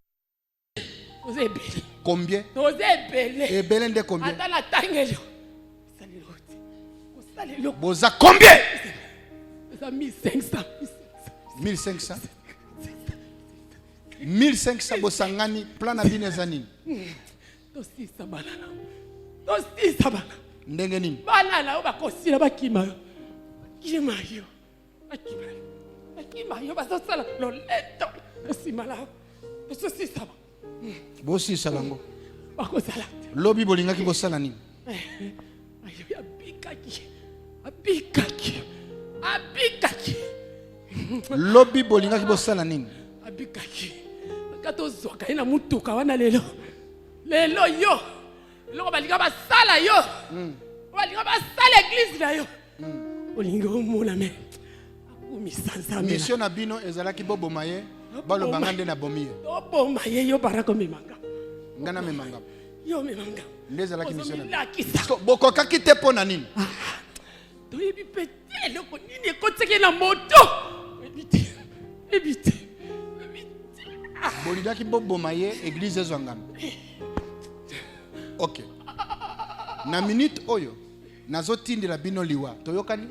toza ebele Combien? toza ebele Ebele nde combien? ata na tangelo osalelo te osalelo Boza combien? eza 1500 1500. 1500 bosangani plan na bino eza nini? tosilisa bana na tosilisa bana Ndenge nini? bana na yo bakosila bakima yo bakima yo bakima yo bakima yo bazosala loleto nsima na yo tososilisa bango Bosisa bango. bakozala te Lobi bolingaki bosala nini? ayo abikaki Lobi bolingaki bosala nini? abikaki ka tozwaka ye na mutuka wana lelo yo eloko balinga basala yo balinga basala eglize na yo olingi omona me akumisa nzambe Mission na bino ezalaki boboma ye balobanga nde na bomi ye. toboma ye yo baraka omemanga Ngana memanga. yo omemanga Nde ezalaki mission na bino. ozomilakisa So, bokokaki te mpo na nini? toyebi mpe te eloko nini ekotiki na moto ebi te Bolingaki boboma ye église ezwangana. Ok. Na minute oyo nazotindela bino liwa. Toyokani?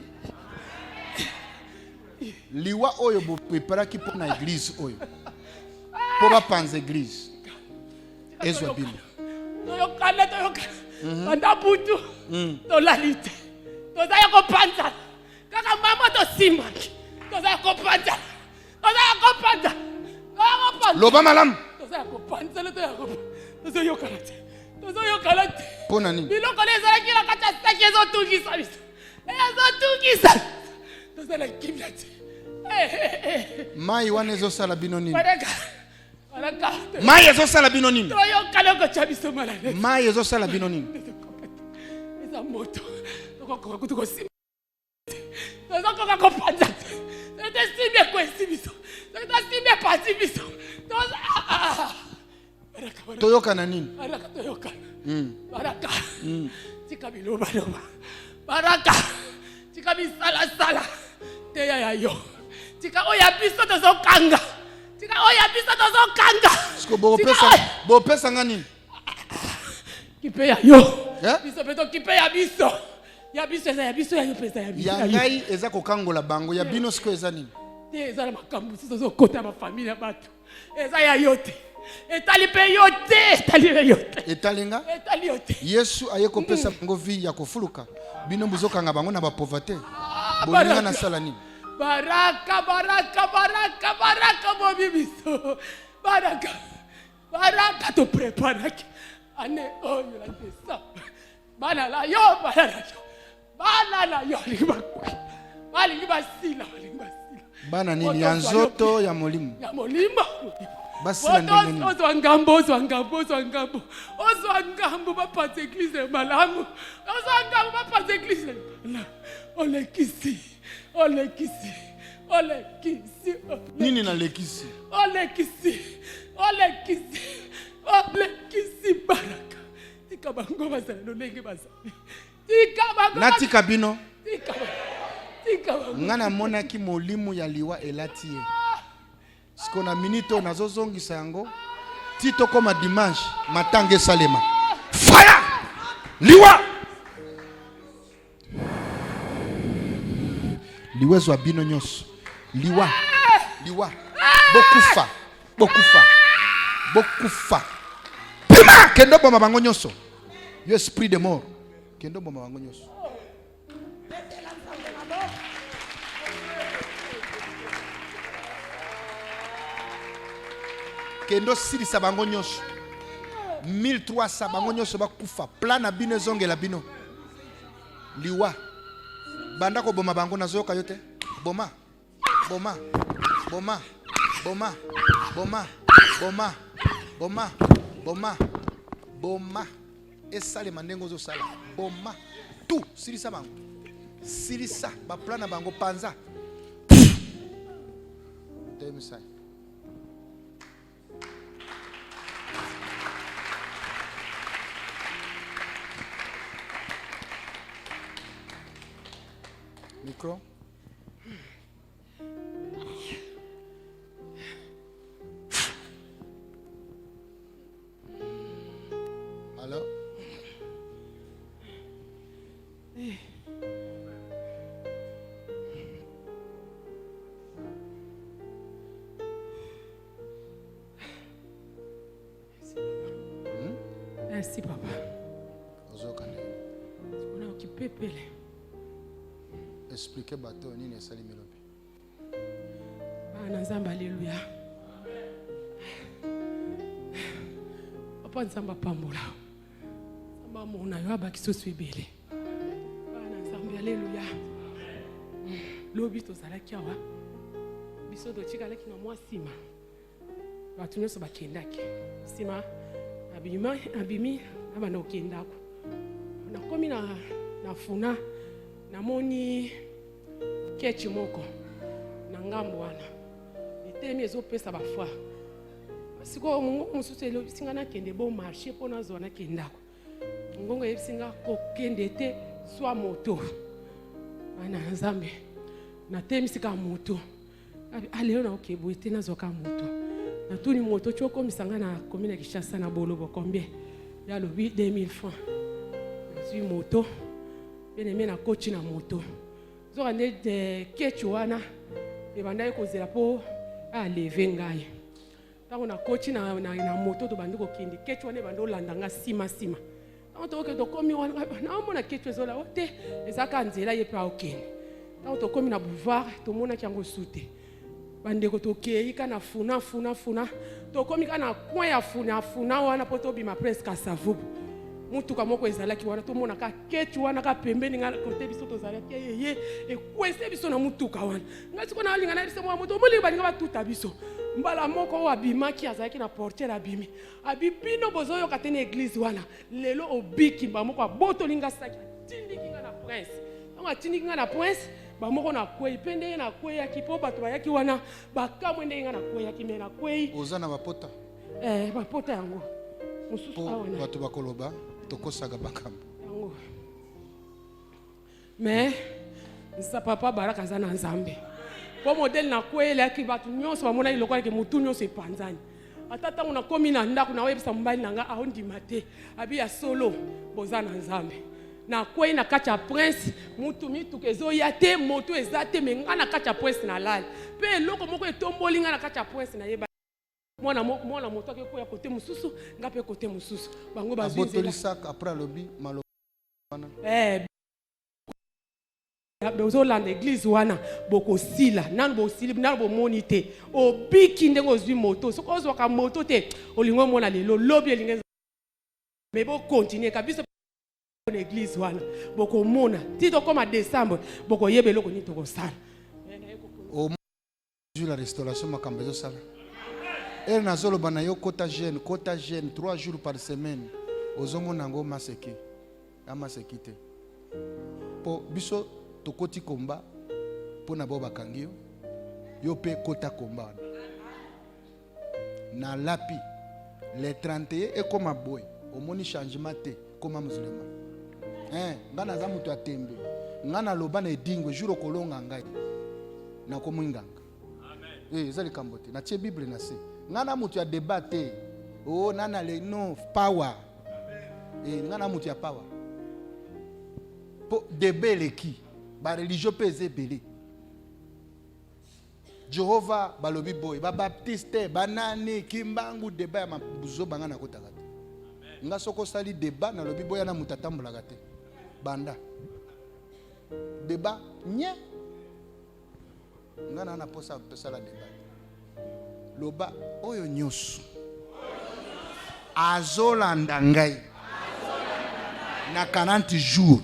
liwa oyo bo préparaki pour na église oyo pour ba panza église ezwa bino toyokana banda butu tolali te tozali kopanza kaka mama tosimbaki tozali kopanza loba malamu tozali kopanza tozoyokana te mpona nini biloko ezalaki na kati ya saki ezotungisa biso ezotungisa tozala kimia te mai wana ezosala bino nini baraka mai ezosala bino nini toyokana okotya biso malade mai ezosala bino nini eza moto tokokoka kutu kosimba tozokoka kopanza te totesimbi ekwesi biso totesimbi epasi biso toyokana nini baraka toyokana baraka tika bilobaloba baraka tika bisalasala teya ya yo tika oya biso tozokanga siko bopesanga nini kipe ya yo Eh? biso mpe tokipe ya biso eza ya biso ya yo mpe eza ya biso ya ngai eza kokangola bango ya bino siko eza nini te eza na makambo mosusu tozokota ya bafamile ya bato eza ya yo te etali mpe yo te etalinga etali yo te yesu aye kopesa bango vi ya kofuluka bino bozokanga bango na bapauvreté bolinga nasala nini baraka bobi biso baraka topreparaki ane oyo la décembre bana na yo balingi basila bana nini ya nzoto ya molimo basila ndenge nini ozwa ngambo bapanza eglize malamu bapanza eglize olekisi nini nalekisi baraka tika bango bazala lolenge bazali natika bino tika bango nga namonaki molimo ya liwa elati ye siko na minito nazozongisa yango ti tokoma dimanche matanga esalema fire liwa liwa ezwa bino nyonso liwa bokufa pima kendo boma bango nyonso yo esprit de mort kendo boma bango nyonso kendo silisa bango nyonso 1300 bango nyonso bakufa plan na bino ezongela bino liwa banda koboma bango nazoyoka yo te boma esalema ndenge ozosala boma tu silisa bango silisa baplan na bango panza temisai micro. Alors? Merci papa. On a occupé Pélé. Expliquez bateau nini esali melobi. Bana nzamba alléluia. Papa nzamba pambola. Nzamba mona yo abaki soso ebele. Bana nzamba alléluia. Lobi tozalaki awa. Biso totikalaki na mwa sima. Bato nyonso bakendaki. Sima abimi abana okendako. Nakomi na funa namoni kechi moko na ngambo wana itemi ezopesa bafwa siko mungu mususu elobisinga nakende bo marché mpo nazwa nakendako ngongo ebisinga kokende te swa moto bana nzambe natemisika moto aleo na okeboye te nazwaka moto natuni moto tiokomisanga na commune ya Kinshasa na Bolobo combien ya lobi 2000 francs nazwi moto bien aimé na coach na moto zoka nde kechu wana ebandaki kozela mpo aleve ngai ntango nakoti na moto tobandi kokende kechi wana ebandi olanda nga nsima ntango tokoke tokomi wana naomona kechi ezola o te ezaka nzela ye mpe aokende ntango tokomi na boulevard tomonaki yango su te bandeko tokei ka na funa tokomi ka na coin ya funa wana mpo tobima presque asavubu mutuka moko ezalaki wana tomonaka kechi wana ka pembeni nga kote biso tozalaki yeye ekwese biso na mutuka wana nga siko na alinga na lise mwa moto omoli balinga batuta biso mbala moko oyo abimaki azalaki na portiere abimi abibino bozoyoka te na eglise wana lelo obiki bamoko abotoli nga saki atindiki nga na prince ntango atindiki nga na prince bamoko nakwei mpe ndenge nakweyaki mpo bato bayaki wana bakamwe ndenge nga nakweyaki me nakwei oza na bapota bapota yango mosusu awana bato bakoloba tokosaga bakambo yango me nsa papa baraka aza na nzambe mpo modele nakweyelaki bato nyonso bamonaki lokolaki motu nyonso epanzani ata ntango nakomi na ndako naoyebisa mobali na nga aondima te abi ya solo boza na nzambe nakwei na kati ya prince mutu mituka ezoya te moto eza te me nga na kati ya prince nalali mpe eloko moko etomboli nga na kati ya prince nayeba mwana moto akekoya kote mosusu nga mpe kote mosusu bango bazotolisaka apres alobi maloba wana bozolanda eglise wana bokosila nanu bosili nanu bomoni te obiki ndenge ozwi moto soki ozwaka moto te olingi omona lelo lobi elingi me bokontinue kabiso na eglise wana bokomona ti tokoma décembre bokoyeba eloko nini tokosala la restauration makambo ezosala ere nazoloba na yo kota jeune 3 jours par semaine ozomona yango amaseki te po biso tokoti komba mpo na bo bakangi yo mpe kota komba wana na lapi le 31 ekoma boye omoni changement te koma musulema nga naza moto ya tembe nga naloba na edingwe jour okolonga ngai nakomwinganga eza likambo te natie bible na se nga na moto ya débat te nana le no power nga na moto ya power po debe eleki bareligio mpe eza ebele jehova balobi boye babaptiste banani kimbangu deba ya mabuzo banga nakotaka te nga soko osali deba nalobi boya na moto atambolaka te banda deba nye nga na posa tosala deba loba oyo nyonso azolanda ngai na 40 jours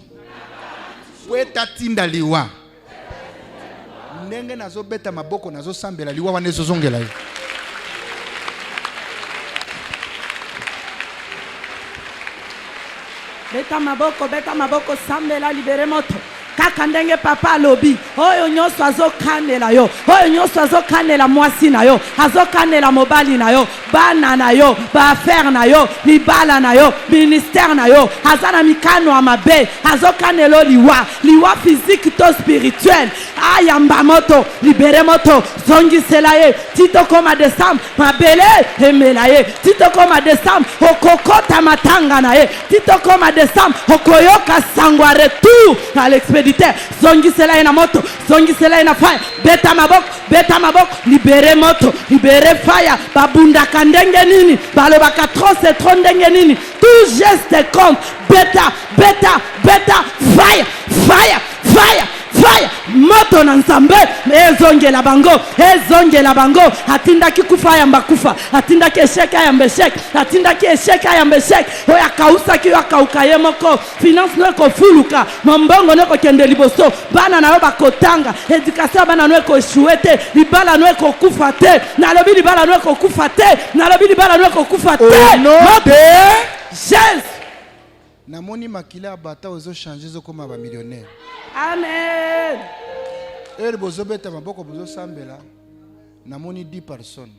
po etatinda liwa ndenge nazobeta maboko nazosambela liwa wana ezozongela ye beta maboko sambela libere moto kaka ndenge papa alobi oyo nyonso azokanela yo oyo nyonso azokanela mwasi na yo azokanela mobali na yo bana na yo baaffaire na yo libala na yo ministère na yo aza na mikano ya mabe azokanela liwa physique to spirituel ayamba moto libere moto zongisela ye titokoma décembre mabele emela ye titokoma décembre okokota matanga na ye titokoma décembre okoyoka sangwa retour à l'expéditeur zongisela ye na moto zongisela ye na fire beta maboko libere moto libere fire babundaka ndenge nini balobaka trop c'est trop ndenge nini tout geste compte beta fire moto na nzambe ezongela bango atindaki kufa yamba kufa atindaki eshek ayamba eshek atindaki eshek ayamba eshek oyo akausaki yo akauka ye moko finance no ekofuluka mombongo no ekokende liboso bana na yo bakotanga éducation bana no ekoshue te libala no ekokufa te nalobi libala no ekokufa te moto Jésus namoni makila bata ozo changer zokoma ba millionnaire amen bozobeta maboko bozosambela namoni 10 personnes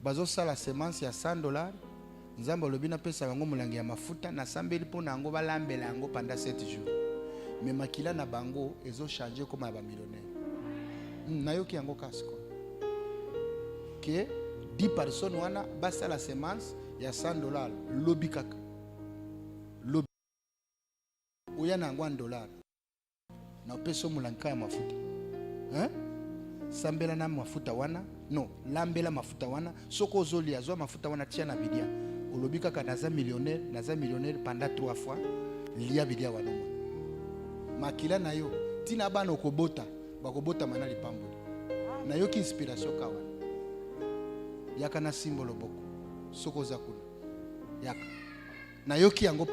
bazosala semence ya $100 nzambe alobi napesa bango molangi ya mafuta nasambeli mpo na yango balambela yango pendant 7 jours mais makila na bango ezo changer koma ba millionnaire nayoki yango kasiko ke 10 personnes wana basala semence ya $100 lobi kaka lobi oya na yango $1 na peso molangi ya mafuta sambela na mafuta wana no lambela mafuta wana soko ozoli azwa mafuta wana tia na bidia olobi kaka naza millionnaire pendant 3 fois lia bidia wana makila na yo tina bana okobota bakobota mana lipamboli na yo ki inspiration kawa yaka na simbolo boko soko za kuna yaka na yo ki yango